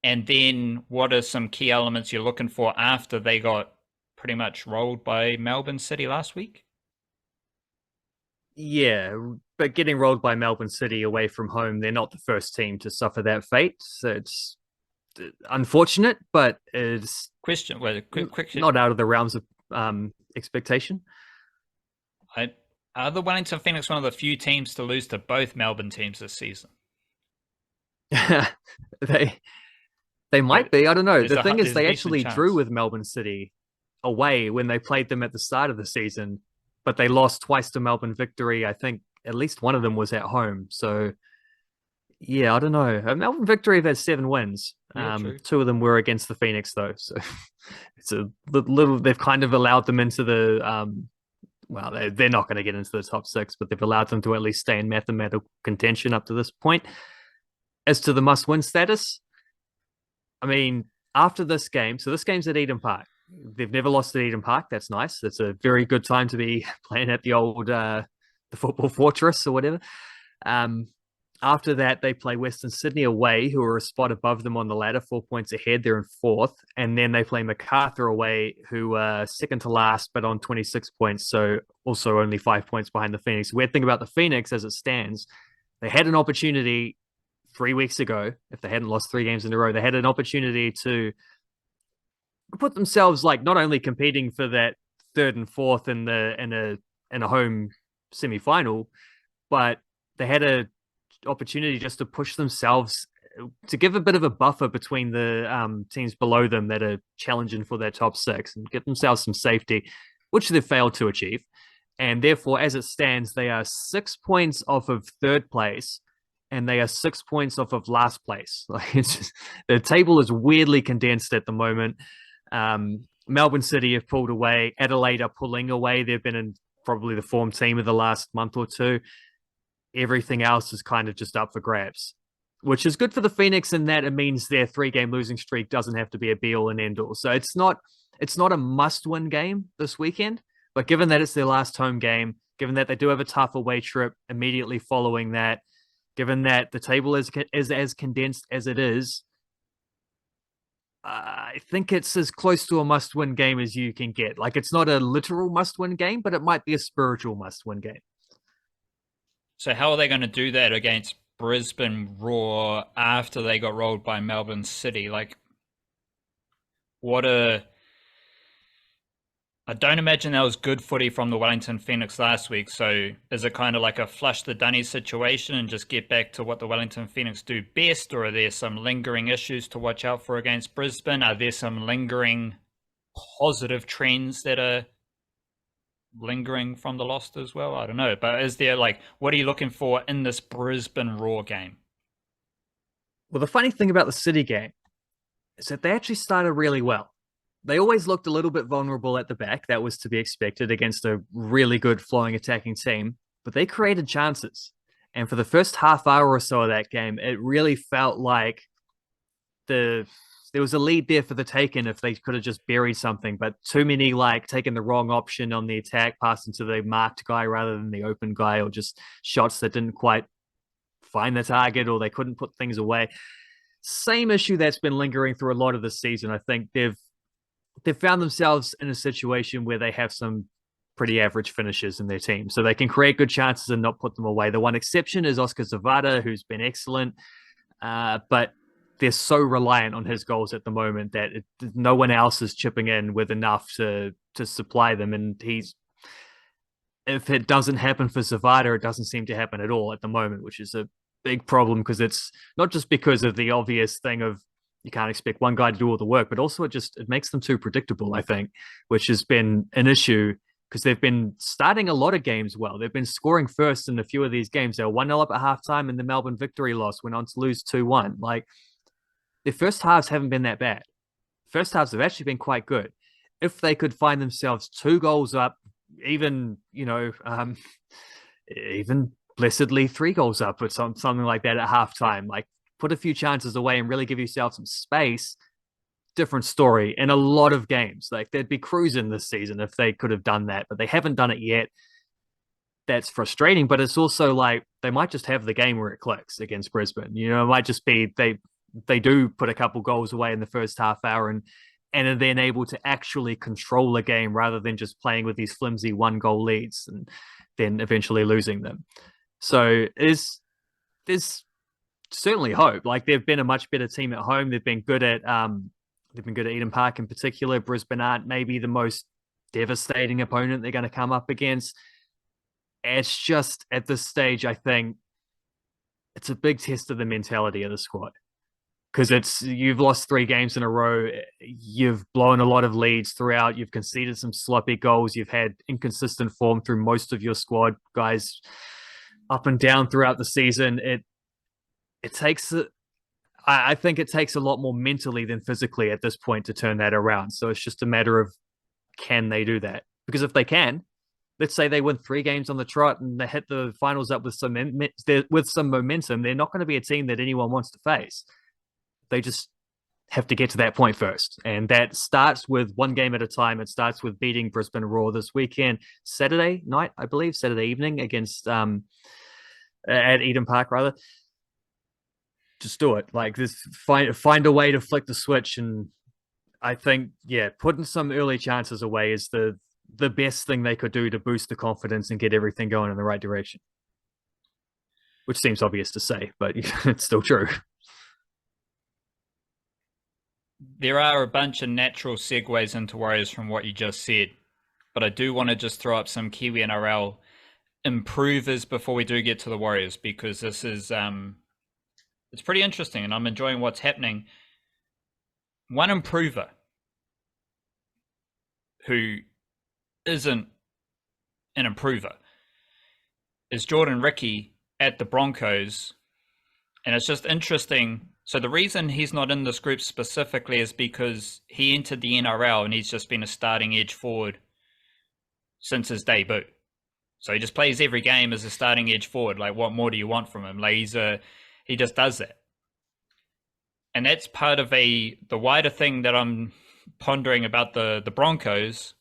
And then what are some key elements you're looking for after they got pretty much rolled by Melbourne City last week? Yeah, but getting rolled by Melbourne City away from home, they're not the first team to suffer that fate. So it's unfortunate, but it's quick not out of the realms of expectation. Are the Wellington Phoenix one of the few teams to lose to both Melbourne teams this season? They might be. I don't know. The thing is, they actually drew with Melbourne City away when they played them at the start of the season, but they lost twice to Melbourne Victory. I think at least one of them was at home. So, yeah, I don't know. Melbourne Victory have had 7 wins. Yeah, 2 of them were against the Phoenix, though. So it's a little. They've kind of allowed them into the. Well, they're not going to get into the top 6, but they've allowed them to at least stay in mathematical contention up to this point. As to the must-win status, I mean, after this game, so this game's at Eden Park. They've never lost at Eden Park. That's nice. That's a very good time to be playing at the old the football fortress or whatever. After that, they play Western Sydney away, who are a spot above them on the ladder, 4 points ahead. They're in 4th. And then they play MacArthur away, who are second to last, but on 26 points. So also only 5 points behind the Phoenix. Weird thing about the Phoenix as it stands, they had an opportunity 3 weeks ago, if they hadn't lost 3 games in a row, they had an opportunity to put themselves like not only competing for that 3rd and 4th in a home semi-final, but they had a opportunity just to push themselves to give a bit of a buffer between the teams below them that are challenging for their top 6 and get themselves some safety, which they've failed to achieve. And therefore, as it stands, they are 6 points off of 3rd place, and they are 6 points off of last place. Like, it's just, the table is weirdly condensed at the moment. Melbourne City have pulled away. Adelaide are pulling away. They've been in probably the form team of the last month or two. everything else is kind of just up for grabs, which is good for the Phoenix in that it means their 3-game losing streak doesn't have to be a be all and end all. So it's not a must win game this weekend, but given that it's their last home game, given that they do have a tough away trip immediately following that, given that the table is as condensed as it is, I think it's as close to a must-win game as you can get. Like, it's not a literal must-win game, but it might be a spiritual must-win game. So how are they going to do that against Brisbane Roar after they got rolled by Melbourne City? Like, I don't imagine that was good footy from the Wellington Phoenix last week. So is it kind of like a flush the dunny situation and just get back to what the Wellington Phoenix do best? Or are there some lingering issues to watch out for against Brisbane? Are there some lingering positive trends that are lingering from the loss as well? I don't know. But is there, like, what are you looking for in this Brisbane Roar game? Well, the funny thing about the City game is that they actually started really well. They always looked a little bit vulnerable at the back. That was to be expected against a really good flowing attacking team, but they created chances. And for the first half hour or so of that game, it really felt like there was a lead there for the taking if they could have just buried something, but too many like taking the wrong option on the attack, passing to the marked guy rather than the open guy, or just shots that didn't quite find the target, or they couldn't put things away. Same issue that's been lingering through a lot of the season. I think they've found themselves in a situation where they have some pretty average finishes in their team. So they can create good chances and not put them away. The one exception is Oscar Zavada, who's been excellent, but they're so reliant on his goals at the moment that no one else is chipping in with enough to supply them. And if it doesn't happen for Zavada, it doesn't seem to happen at all at the moment, which is a big problem because it's not just because of the obvious thing of you can't expect one guy to do all the work, but also it makes them too predictable, I think, which has been an issue because they've been starting a lot of games well. They've been scoring first in a few of these games. They were 1-0 up at halftime and the Melbourne victory loss went on to lose 2-1. Like, their first halves haven't been that bad. First halves have actually been quite good. If they could find themselves 2 goals up, even, even blessedly 3 goals up or something like that at halftime, like, put a few chances away and really give yourself some space, different story. In a lot of games, like, they'd be cruising this season if they could have done that, but they haven't done it yet. That's frustrating, but it's also like they might just have the game where it clicks against Brisbane. It might just be they do put a couple goals away in the first half hour and are then able to actually control a game rather than just playing with these flimsy 1-goal leads and then eventually losing them. So there's certainly hope. Like, they've been a much better team at home. They've been good at Eden Park in particular. Brisbane aren't maybe the most devastating opponent they're going to come up against. It's just at this stage, I think it's a big test of the mentality of the squad because you've lost 3 games in a row. You've blown a lot of leads throughout. You've conceded some sloppy goals. You've had inconsistent form through most of your squad guys up and down throughout the season. I think it takes a lot more mentally than physically at this point to turn that around. So it's just a matter of, can they do that? Because if they can, let's say they win 3 games on the trot and they hit the finals up with some momentum, they're not going to be a team that anyone wants to face. They just have to get to that point first. And that starts with 1 game at a time. It starts with beating Brisbane Roar this weekend, Saturday evening against at Eden Park, rather. Just do it. Like, this, find a way to flick the switch. And I think, putting some early chances away is the best thing they could do to boost the confidence and get everything going in the right direction. Which seems obvious to say, but it's still true. There are a bunch of natural segues into Warriors from what you just said, but I do want to just throw up some Kiwi-NRL improvers before we do get to the Warriors, because this is it's pretty interesting and I'm enjoying what's happening. One improver who isn't an improver is Jordan Ricky at the Broncos. And it's just interesting. So the reason he's not in this group specifically is because he entered the NRL and he's just been a starting edge forward since his debut. So he just plays every game as a starting edge forward. Like, what more do you want from him? Like, he just does that. And that's part of the wider thing that I'm pondering about the Broncos,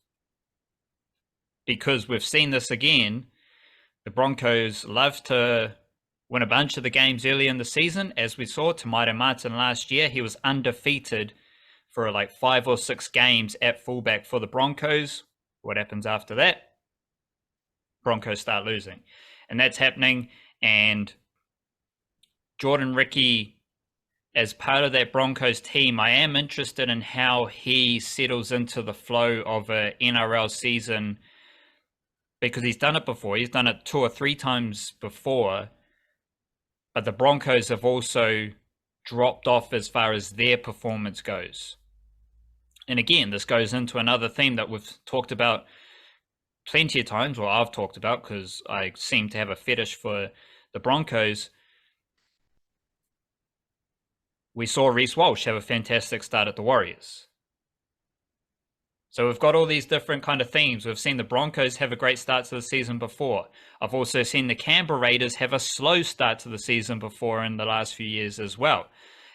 because we've seen this again. The Broncos love to win a bunch of the games early in the season. As we saw, Tamaita Martin last year, he was undefeated for like 5 or 6 games at fullback for the Broncos. What happens after that? Broncos start losing. And that's happening. And Jordan Ricky, as part of that Broncos team, I am interested in how he settles into the flow of an NRL season, because he's done it before. He's done it 2 or 3 times before. But the Broncos have also dropped off as far as their performance goes. And again, this goes into another theme that we've talked about plenty of times, or I've talked about, because I seem to have a fetish for the Broncos. We saw Reece Walsh have a fantastic start at the Warriors. So we've got all these different kind of themes. We've seen the Broncos have a great start to the season before. I've also seen the Canberra Raiders have a slow start to the season before in the last few years as well.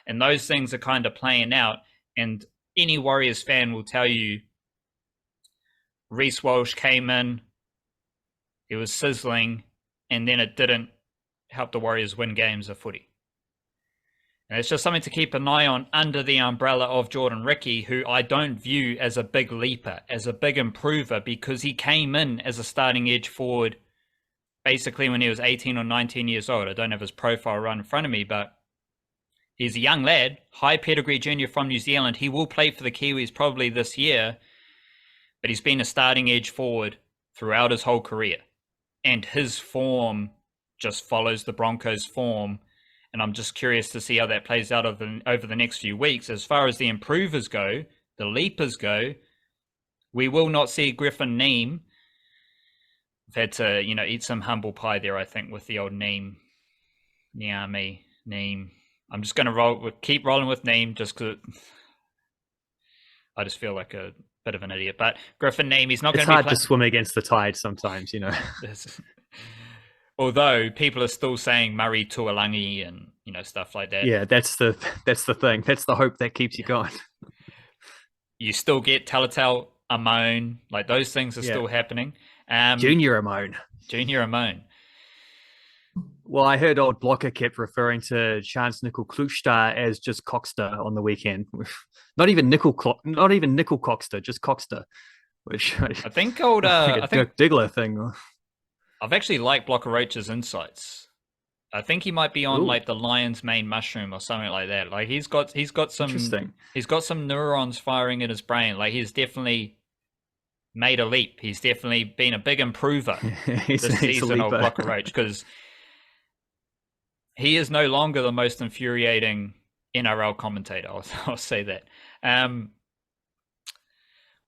And those things are kind of playing out. And any Warriors fan will tell you Reece Walsh came in, he was sizzling, and then it didn't help the Warriors win games of footy. And it's just something to keep an eye on under the umbrella of Jordan Ricky, who I don't view as a big leaper, as a big improver, because he came in as a starting edge forward basically when he was 18 or 19 years old. I don't have his profile right in front of me, but he's a young lad, high pedigree junior from New Zealand. He will play for the Kiwis probably this year, but he's been a starting edge forward throughout his whole career. And his form just follows the Broncos' form. And I'm just curious to see how that plays out over the next few weeks. As far as the improvers go, the leapers go, we will not see Griffin Neame. I've had to, eat some humble pie there, I think, with the old Neame. Neame. I'm just going to keep rolling with Neame, just because I just feel like a bit of an idiot. But Griffin Neame, he's not going to be It's hard to swim against the tide sometimes, Although people are still saying Murray Tuolangi and stuff like that. Yeah, that's the thing. That's the hope that keeps you going. You still get Talatau Amone, like those things are still happening. Junior Amone. Well, I heard old Blocker kept referring to Chance Nickel Kluchstar as just Coxter on the weekend. Not even Nickel Coxter, just Coxter. Which I think old I think Dirk Diggler thing. I've actually liked Blocker Roach's insights. I think he might be on like the lion's mane mushroom or something like that. Like he's got some neurons firing in his brain. Like he's definitely made a leap. He's definitely been a big improver this season of Blocker Roach, because he is no longer the most infuriating NRL commentator. I'll say that.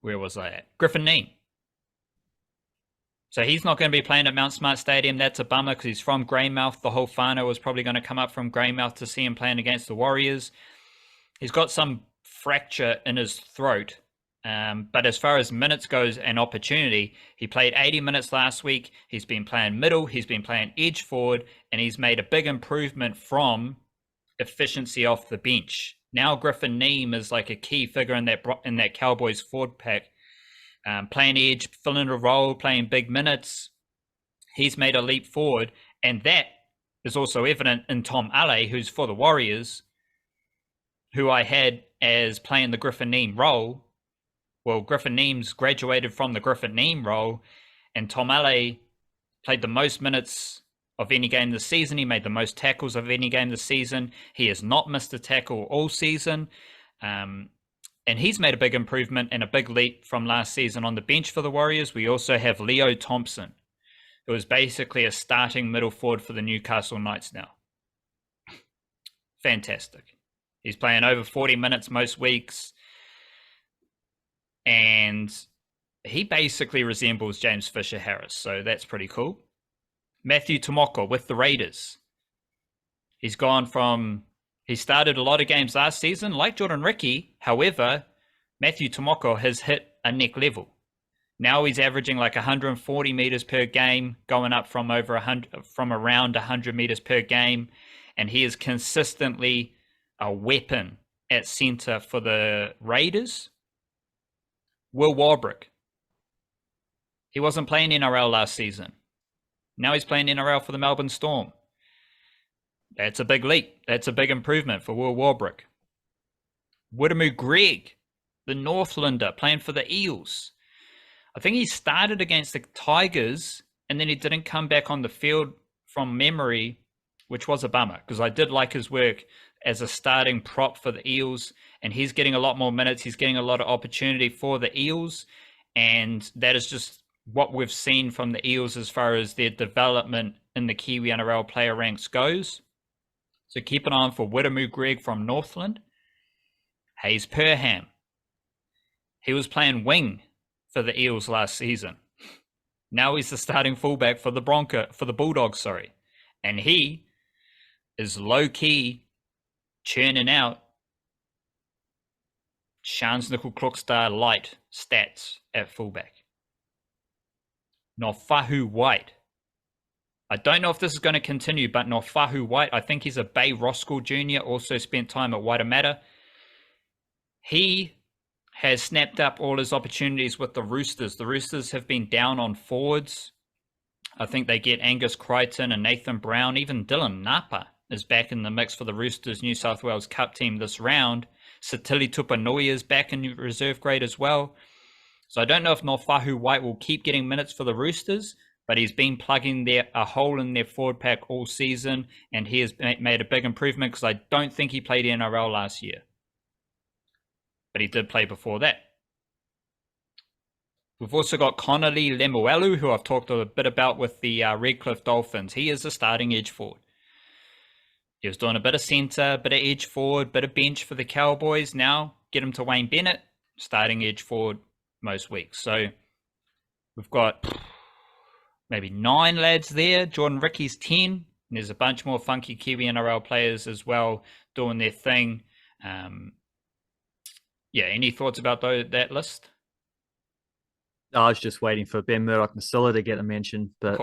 Where was I at? Griffin Neame. So he's not going to be playing at Mount Smart Stadium. That's a bummer, because he's from Greymouth. The whole whānau was probably going to come up from Greymouth to see him playing against the Warriors. He's got some fracture in his throat. But as far as minutes goes and opportunity, he played 80 minutes last week. He's been playing middle. He's been playing edge forward. And he's made a big improvement from efficiency off the bench. Now Griffin Neame is like a key figure in that Cowboys forward pack. Playing edge, filling a role, playing big minutes. He's made a leap forward. And that is also evident in Tom Ale, who's for the Warriors, who I had as playing the Griffin Neame role. Well, Griffin Neame's graduated from the Griffin Neame role, and Tom Ale played the most minutes of any game this season. He made the most tackles of any game this season. He has not missed a tackle all season. And he's made a big improvement and a big leap from last season on the bench for the Warriors. We also have Leo Thompson, who is basically a starting middle forward for the Newcastle Knights now. Fantastic. He's playing over 40 minutes most weeks. And he basically resembles James Fisher-Harris. So that's pretty cool. Matthew Tomoko with the Raiders. He started a lot of games last season, like Jordan Ricky. However, Matthew Tomoko has hit a neck level. Now he's averaging like 140 meters per game, going up from over 100, from around 100 meters per game, and he is consistently a weapon at center for the Raiders. Will Warbrick. He wasn't playing NRL last season. Now he's playing NRL for the Melbourne Storm. That's a big leap. That's a big improvement for Will Warbrick. Wiremu Greg, the Northlander, playing for the Eels. I think he started against the Tigers and then he didn't come back on the field from memory, which was a bummer because I did like his work as a starting prop for the Eels, and he's getting a lot more minutes. He's getting a lot of opportunity for the Eels, and that is just what we've seen from the Eels as far as their development in the Kiwi-NRL player ranks goes. So keep an eye on for Wiremu Greg from Northland. Hayes Perham. He was playing wing for the Eels last season. Now he's the starting fullback for the Bulldogs, and he is low key churning out Shans Nickel Crookstar light stats at fullback. Nofahu White. I don't know if this is going to continue, but Nofahu White, I think he's a Bay Roskell junior, also spent time at Waitemata. He has snapped up all his opportunities with the Roosters. The Roosters have been down on forwards. I think they get Angus Crichton and Nathan Brown. Even Dylan Napa is back in the mix for the Roosters New South Wales Cup team this round. Satili Tupanui is back in reserve grade as well. So I don't know if Nofahu White will keep getting minutes for the Roosters, but he's been plugging a hole in their forward pack all season, and he has made a big improvement because I don't think he played NRL last year. But he did play before that. We've also got Connolly Lemuelu, who I've talked a bit about with the Redcliffe Dolphins. He is a starting edge forward. He was doing a bit of centre, a bit of edge forward, bit of bench for the Cowboys. Now get him to Wayne Bennett, starting edge forward most weeks. So we've got maybe 9 lads there. Jordan Ricky's 10. And there's a bunch more funky Kiwi-NRL players as well doing their thing. Any thoughts about that list? I was just waiting for Ben Murdoch-Masila to get a mention, but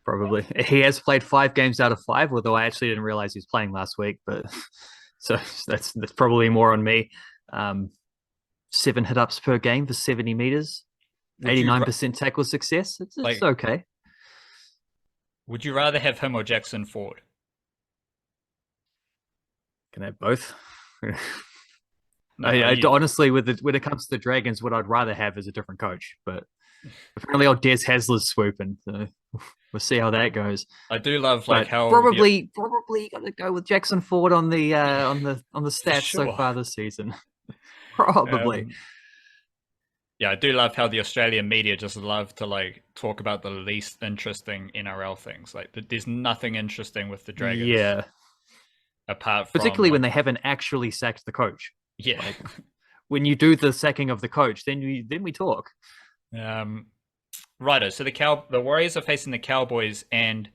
probably. He has played 5 games out of 5, although I actually didn't realize he was playing last week. But so that's probably more on me. 7 hit-ups per game for 70 meters, 89% tackle success. It's okay. Would you rather have him or Jackson Ford? Can I have both? I honestly, when it comes to the Dragons, what I'd rather have is a different coach. But apparently, old Des Hasler's swooping. So we'll see how that goes. I do love how probably got to go with Jackson Ford on the stats so far this season. Probably. I do love how the Australian media just love to talk about the least interesting NRL things. There's nothing interesting with the Dragons. Yeah. Apart from particularly when they haven't actually sacked the coach. Yeah. When you do the sacking of the coach, then we talk. Righto. So the Warriors are facing the Cowboys, and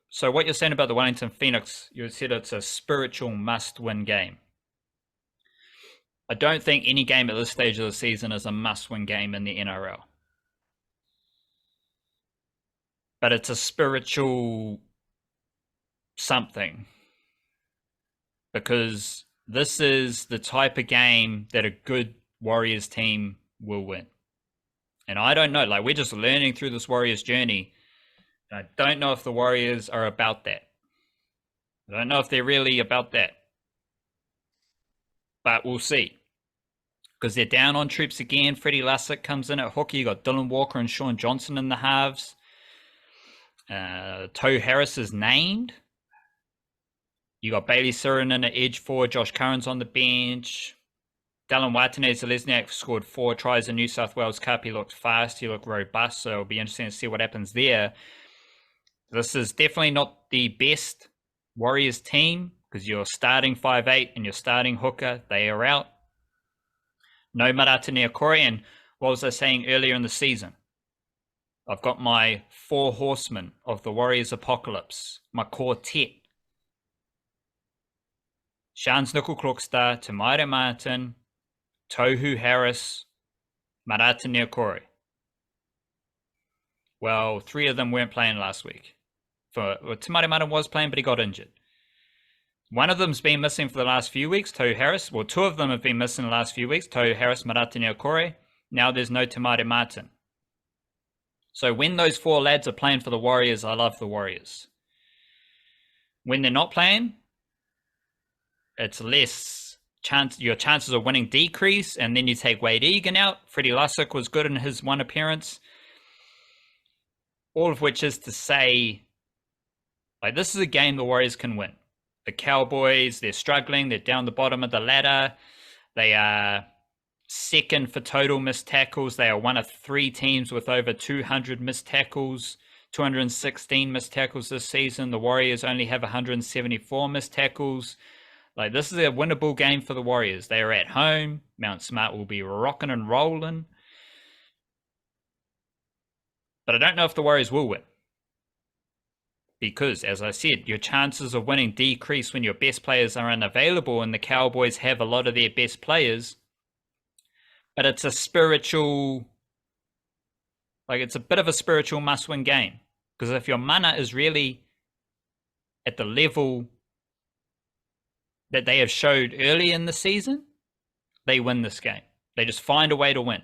so what you're saying about the Wellington Phoenix, you said it's a spiritual must-win game. I don't think any game at this stage of the season is a must-win game in the NRL. But it's a spiritual something. Because this is the type of game that a good Warriors team will win. And I don't know, we're just learning through this Warriors journey. And I don't know if the Warriors are about that. I don't know if they're really about that. But we'll see. Because they're down on troops again. Freddie Lussick comes in at hooker. You got Dylan Walker and Sean Johnson in the halves. Toe Harris is named. You got Bailey Siren in at edge forward. Josh Curran's on the bench. Dallin Watene-Zelezniak scored 4 tries in New South Wales Cup. He looked fast. He looked robust. So it'll be interesting to see what happens there. This is definitely not the best Warriors team because you're starting 5'8" and you're starting hooker. They are out. No Marata Niokore. And what was I saying earlier in the season? I've got my 4 horsemen of the Warriors apocalypse. My quartet. Shans Nickel Krookstar, Tamaira Martin, Tohu Harris, Marata Niokore. Well, 3 of them weren't playing last week. Tamari Mata was playing, but he got injured. One of them's been missing for the last few weeks, Tohu Harris. Well, 2 of them have been missing the last few weeks, Tohu Harris, Marata Niokore. Now there's no Tamari Martin. So when those 4 lads are playing for the Warriors, I love the Warriors. When they're not playing, it's less chance. Your chances of winning decrease, and then you take Wade Egan out. Freddie Lussick was good in his 1 appearance. All of which is to say, like, this is a game the Warriors can win. The Cowboys, they're struggling. They're down the bottom of the ladder. They are second for total missed tackles. They are one of 3 teams with over 200 missed tackles, 216 missed tackles this season. The Warriors only have 174 missed tackles. Like, this is a winnable game for the Warriors. They are at home. Mount Smart will be rocking and rolling. But I don't know if the Warriors will win. Because, as I said, your chances of winning decrease when your best players are unavailable, and the Cowboys have a lot of their best players. But it's a spiritual, like, it's a bit of a spiritual must-win game. Because if your mana is really at the level that they have showed early in the season, they win this game. They just find a way to win.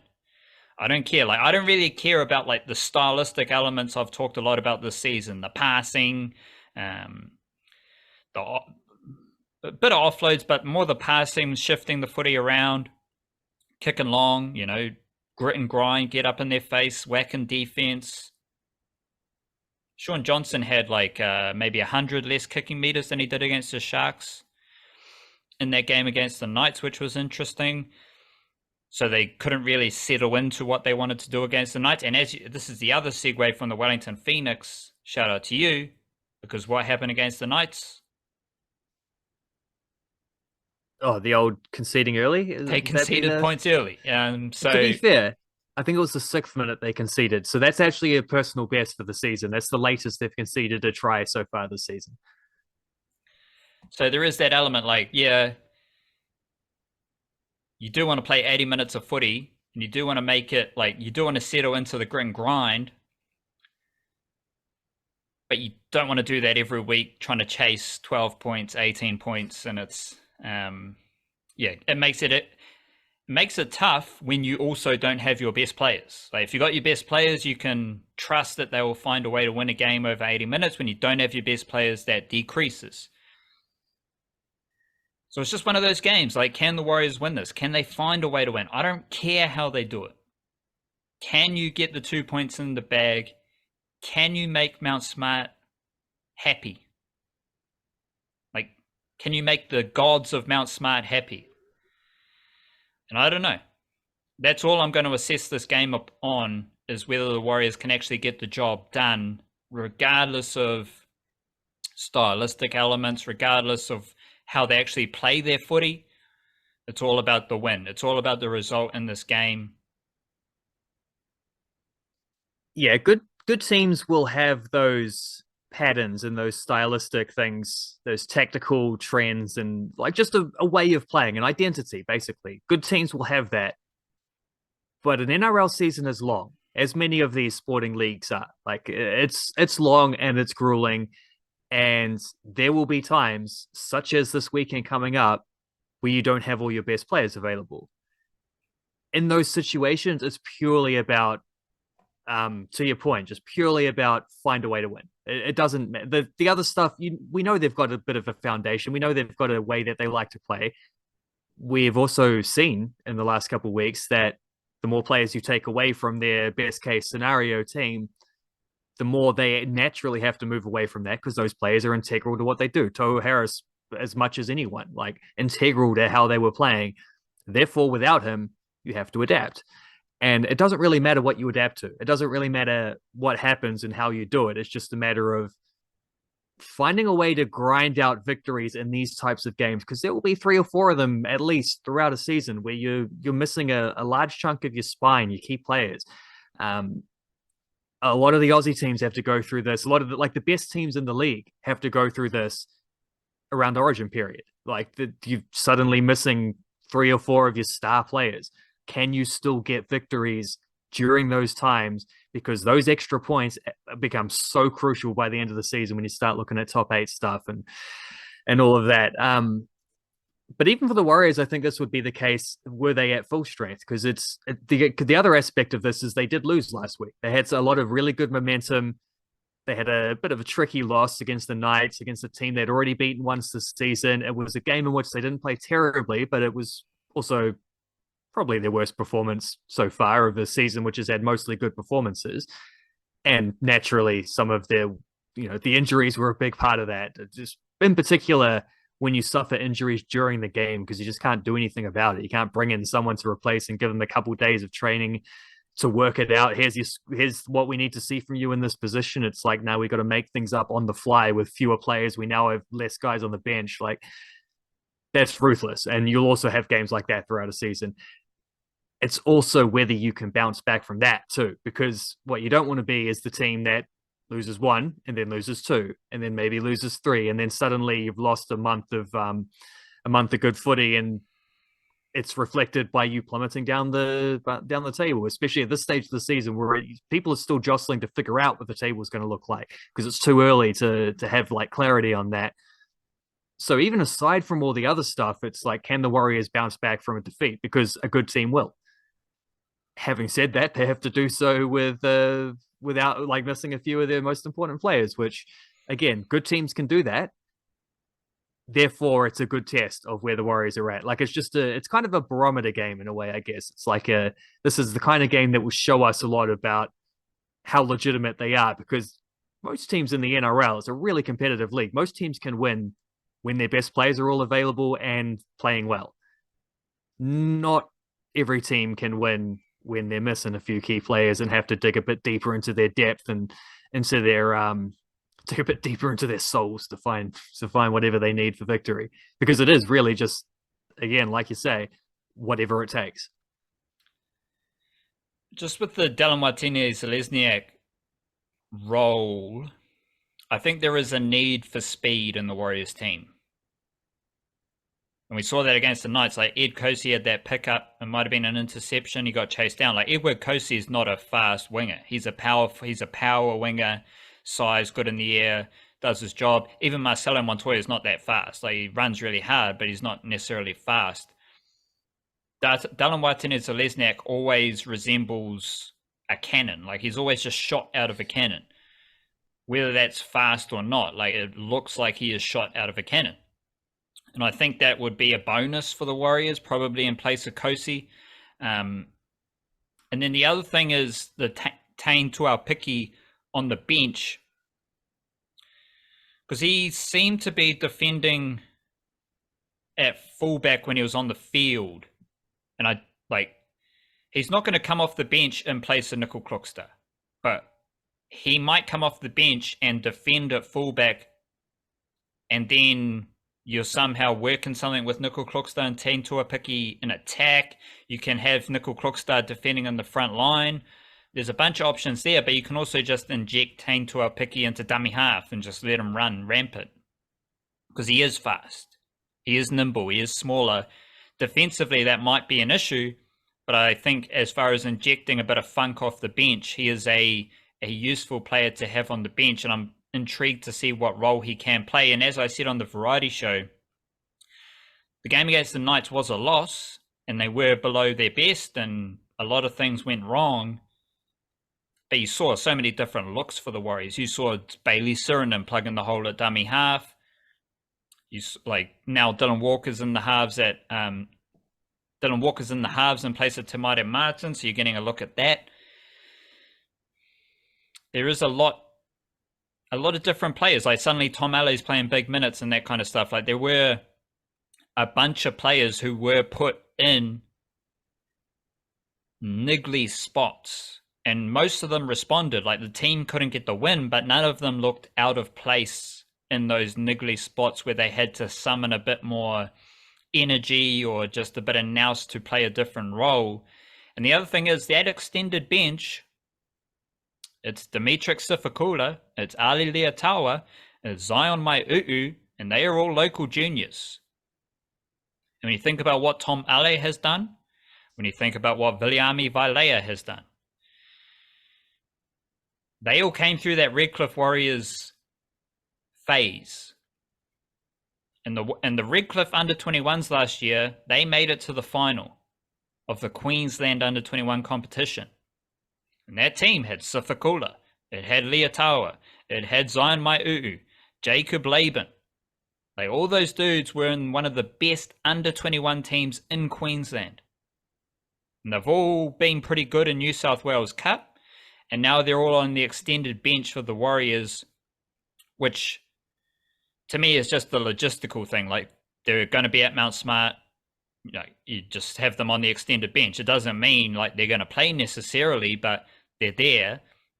I don't care. Like, I don't really care about, like, the stylistic elements I've talked a lot about this season. The passing, a bit of offloads, but more the passing, shifting the footy around, kicking long, you know, grit and grind, get up in their face, whacking defense. Sean Johnson had, like, maybe 100 less kicking meters than he did against the Sharks in that game against the Knights, which was interesting. So they couldn't really settle into what they wanted to do against the Knights. And this is the other segue from the Wellington Phoenix. Shout out to you, because what happened against the Knights? Oh, the old conceding early? They conceded points early. So to be fair, I think it was the 6th minute they conceded. So that's actually a personal best for the season. That's the latest they've conceded a try so far this season. So there is that element, like, yeah, you do want to play 80 minutes of footy, and you do want to make it, like, you do want to settle into the grit and grind, but you don't want to do that every week trying to chase 12 points, 18 points, and it's, it makes it tough when you also don't have your best players. Like, if you got your best players, you can trust that they will find a way to win a game over 80 minutes. When you don't have your best players, that decreases. So it's just one of those games. Like, can the Warriors win this? Can they find a way to win? I don't care how they do it. Can you get the 2 points in the bag? Can you make Mount Smart happy? Like, can you make the gods of Mount Smart happy? And I don't know. That's all I'm going to assess this game up on, is whether the Warriors can actually get the job done, regardless of stylistic elements, regardless of how they actually play their footy. It's all about the win. It's all about the result in this game. Yeah, good teams will have those patterns and those stylistic things, those tactical trends, and, like, just a way of playing, an identity, basically. Good teams will have that. But an NRL season is long, as many of these sporting leagues are. Like, it's long and it's grueling. And there will be times, such as this weekend coming up, where you don't have all your best players available. In those situations, it's purely about, to your point, just purely about find a way to win. It doesn't, the other stuff, we know they've got a bit of a foundation. We know they've got a way that they like to play. We've also seen in the last couple of weeks that the more players you take away from their best case scenario team, the more they naturally have to move away from that, because those players are integral to what they do. Tohu Harris, as much as anyone, like, integral to how they were playing. Therefore, without him, you have to adapt. And it doesn't really matter what you adapt to. It doesn't really matter what happens and how you do it. It's just a matter of finding a way to grind out victories in these types of games, because there will be 3 or 4 of them at least throughout a season where you're missing a large chunk of your spine, your key players. A lot of the Aussie teams have to go through this. A lot of the best teams in the league have to go through this around Origin period. Like, you're suddenly missing 3 or 4 of your star players. can you still get victories during those times? Because those extra points become so crucial by the end of the season when you start looking at top 8 stuff and all of that. But even for the Warriors, I think this would be the case were they at full strength, because the other aspect of this is they did lose last week. They had a lot of really good momentum. They had a bit of a tricky loss against the Knights, against a team they'd already beaten once this season. It was a game in which they didn't play terribly, but it was also probably their worst performance so far of the season, which has had mostly good performances. And naturally, some of their, the injuries were a big part of that. Just in particular, when you suffer injuries during the game, because you just can't do anything about it. You can't bring in someone to replace and give them a couple of days of training to work it out. Here's what we need to see from you in this position. It's like, now we got to make things up on the fly with fewer players. We now have less guys on the bench. Like, that's ruthless. And you'll also have games like that throughout a season. It's also whether you can bounce back from that too, because what you don't want to be is the team that loses 1 and then loses 2 and then maybe loses 3, and then suddenly you've lost a month of good footy, and it's reflected by you plummeting down the table, especially at this stage of the season where people are still jostling to figure out what the table is going to look like, because it's too early to have like clarity on that. So even aside from all the other stuff, it's like, can the Warriors bounce back from a defeat? Because a good team will. Having said that, they have to do so without like missing a few of their most important players, which, again, good teams can do that. Therefore, it's a good test of where the Warriors are at. Like, it's kind of a barometer game in a way, I guess. It's like this is the kind of game that will show us a lot about how legitimate they are, because most teams in the NRL, it's a really competitive league. Most teams can win when their best players are all available and playing well. Not every team can win when they're missing a few key players and have to dig a bit deeper into their depth and into their dig a bit deeper into their souls to find whatever they need for victory. Because it is really just, again, like you say, whatever it takes. Just with the Dallin Watene-Zelezniak role, I think there is a need for speed in the Warriors team. And we saw that against the Knights. Like, Ed Kosi had that pickup. It might have been an interception. He got chased down. Like, Edward Kosi is not a fast winger. He's a power winger, size, good in the air, does his job. Even Marcelo Montoya is not that fast. Like, he runs really hard, but he's not necessarily fast. Dallin Watene-Zelezniak always resembles a cannon. Like, he's always just shot out of a cannon. Whether that's fast or not, like, it looks like he is shot out of a cannon. And I think that would be a bonus for the Warriors, probably in place of Kosi. And then the other thing is the Taine Tuaupiki on the bench, because he seemed to be defending at fullback when he was on the field. And he's not going to come off the bench in place of Nickel Kluxter, but he might come off the bench and defend at fullback, and then you're somehow working something with Nickel Kluxter and Taine Tuaupiki in attack. You can have Nickel Kluxter defending on the front line. There's a bunch of options there, but you can also just inject Taine Tuaupiki into dummy half and just let him run rampant, because he is fast. He is nimble. He is smaller. Defensively, that might be an issue, but I think as far as injecting a bit of funk off the bench, he is a useful player to have on the bench, and I'm intrigued to see what role he can play. And as I said on the variety show, the game against the Knights was a loss, and they were below their best, and a lot of things went wrong. But you saw so many different looks for the Warriors. You saw Bailey Surinam plugging the hole at dummy half. Now Dylan Walker's in the halves in place of Tamari Martin, so you're getting a look at that. There is a lot of different players. Like, suddenly Tom Alley's playing big minutes and that kind of stuff. Like, there were a bunch of players who were put in niggly spots, and most of them responded. Like, the team couldn't get the win, but none of them looked out of place in those niggly spots where they had to summon a bit more energy or just a bit of nous to play a different role. And the other thing is that extended bench, it's Dimitri Sifakula, it's Ali Leatawa, it's Zion Mai'uu, and they are all local juniors. And when you think about what Tom Ale has done, when you think about what Viliami Vailea has done. They all came through that Redcliffe Warriors phase. In the Redcliffe under-21s last year, they made it to the final of the Queensland under-21 competition. And that team had Sifakula, it had Leotawa, it had Zion Mai'uu, Jacob Laban. Like, all those dudes were in one of the best under-21 teams in Queensland. And they've all been pretty good in New South Wales Cup, and now they're all on the extended bench for the Warriors, which to me is just the logistical thing. Like, they're going to be at Mount Smart, you just have them on the extended bench. It doesn't mean like they're going to play necessarily, but they're there,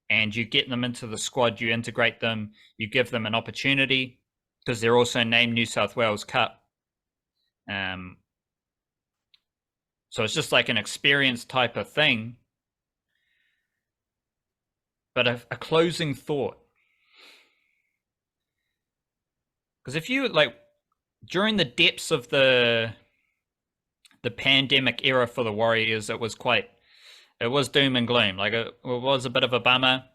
and you get them into the squad, you integrate them, you give them an opportunity, because they're also named New South Wales Cup. So it's just like an experience type of thing. But a closing thought. Because if you, like, during the depths of the pandemic era for the Warriors, it was doom and gloom. Like, it was a bit of a bummer.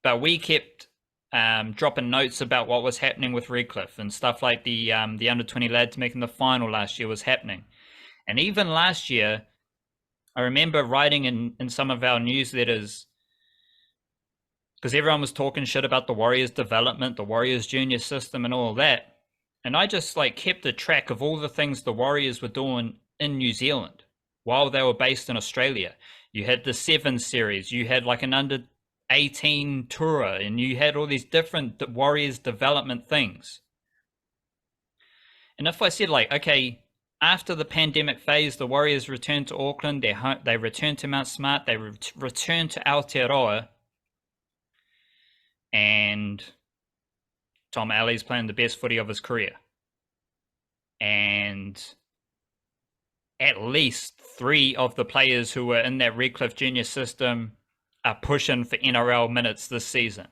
But we kept dropping notes about what was happening with Redcliffe, and stuff like the under-20 lads making the final last year was happening. And even last year, I remember writing in some of our newsletters, because everyone was talking shit about the Warriors development, the Warriors junior system and all that. And I just like kept a track of all the things the Warriors were doing in New Zealand while they were based in Australia. You had the 7 series, you had like an under-18 tour, and you had all these different Warriors development things. And if I said, like, okay, after the pandemic phase, the Warriors returned to Auckland, they returned to Mount Smart, they returned to Aotearoa, and Tom Alley's playing the best footy of his career. And at least 3 of the players who were in that Redcliffe junior system are pushing for NRL minutes this season.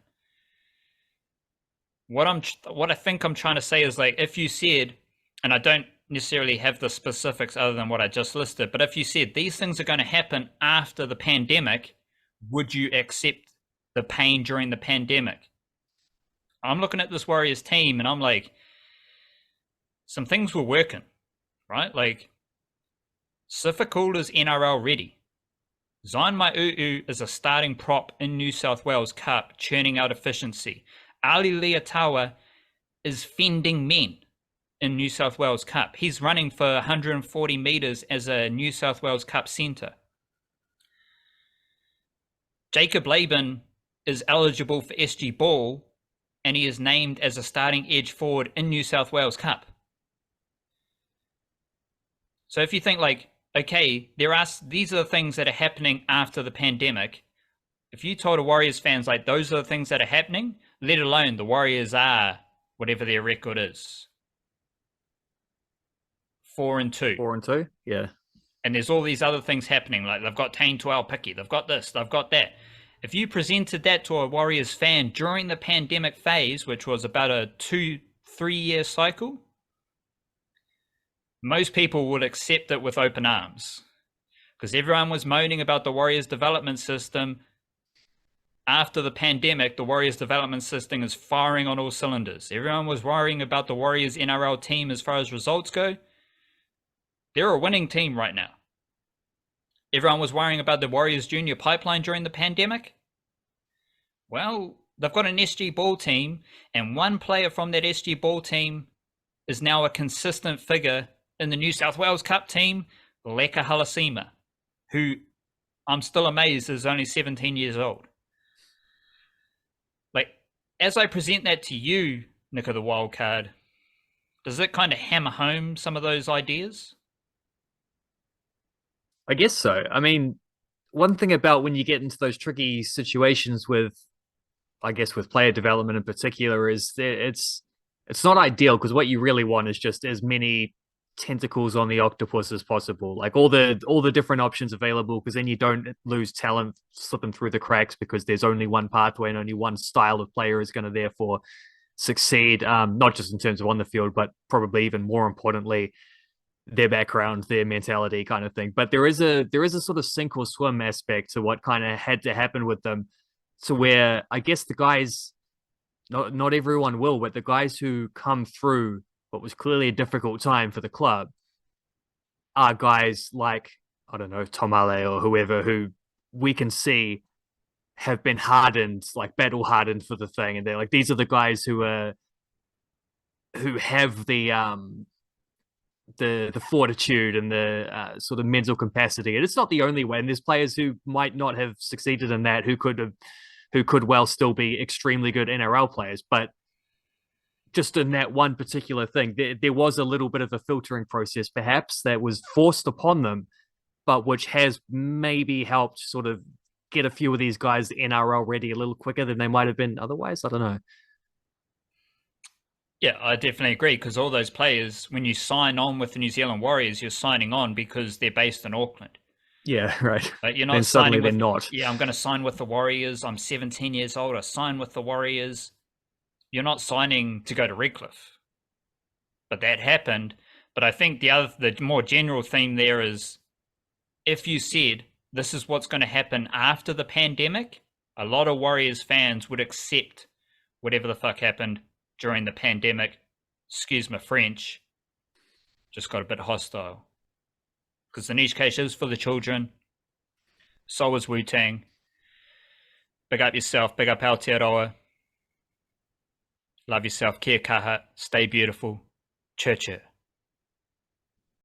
What I think I'm trying to say is, like, if you said, and I don't necessarily have the specifics other than what I just listed, but if you said these things are going to happen after the pandemic, would you accept the pain during the pandemic? I'm looking at this Warriors team and I'm like, some things were working, right? Like, Sifakula's NRL ready. Zion Mai'uu is a starting prop in New South Wales Cup, churning out efficiency. Ali Leotawa is fending men in New South Wales Cup. He's running for 140 metres as a New South Wales Cup centre. Jacob Laban is eligible for SG Ball, and he is named as a starting edge forward in New South Wales Cup. So if you think, like, okay, these are the things that are happening after the pandemic. If you told a Warriors fans, like, those are the things that are happening, let alone the Warriors are whatever their record is. 4-2. 4-2, yeah. And there's all these other things happening, like they've got Tane Tuaupiki, they've got this, they've got that. If you presented that to a Warriors fan during the pandemic phase, which was about a 2-3 year cycle, most people would accept it with open arms, because everyone was moaning about the Warriors development system. After the pandemic, the Warriors development system is firing on all cylinders. Everyone was worrying about the Warriors NRL team as far as results go. They're a winning team right now. Everyone was worrying about the Warriors junior pipeline during the pandemic. Well, they've got an SG Ball team, and one player from that SG Ball team is now a consistent figure in the New South Wales Cup team, Leka Halasima, who I'm still amazed is only 17 years old. Like, as I present that to you, Nick of the Wildcard, does it kind of hammer home some of those ideas? I guess so. I mean, one thing about when you get into those tricky situations with, I guess, with player development in particular, is that it's not ideal, because what you really want is just as many tentacles on the octopus as possible, like all the different options available, because then you don't lose talent slipping through the cracks because there's only one pathway and only one style of player is going to therefore succeed, not just in terms of on the field, but probably even more importantly their background, their mentality kind of thing. But there is a sort of sink or swim aspect to what kind of had to happen with them, to where I guess the guys, not everyone will, but the guys who come through what was clearly a difficult time for the club are guys like, I don't know, Tomale or whoever, who we can see have been hardened, like battle hardened for the thing, and they're like, these are the guys who have the fortitude and the sort of mental capacity. And it's not the only way. And there's players who might not have succeeded in that, who could well still be extremely good NRL players. But just in that one particular thing, there was a little bit of a filtering process, perhaps, that was forced upon them, but which has maybe helped sort of get a few of these guys NRL ready a little quicker than they might have been otherwise. I don't know. Yeah, I definitely agree, because all those players, when you sign on with the New Zealand Warriors, you're signing on because they're based in Auckland. Yeah, right. You're Then not suddenly signing they're with, not. yeah, I'm going to sign with the Warriors. I'm 17 years old. I sign with the Warriors. You're not signing to go to Redcliffe. But that happened. But I think the more general theme there is, if you said this is what's going to happen after the pandemic, a lot of Warriors fans would accept whatever the fuck happened during the pandemic. Excuse my French. Just got a bit hostile. Because the niche case is for the children. So is Wu-Tang. Big up yourself. Big up Aotearoa. Love yourself. Kia kaha. Stay beautiful. Church it.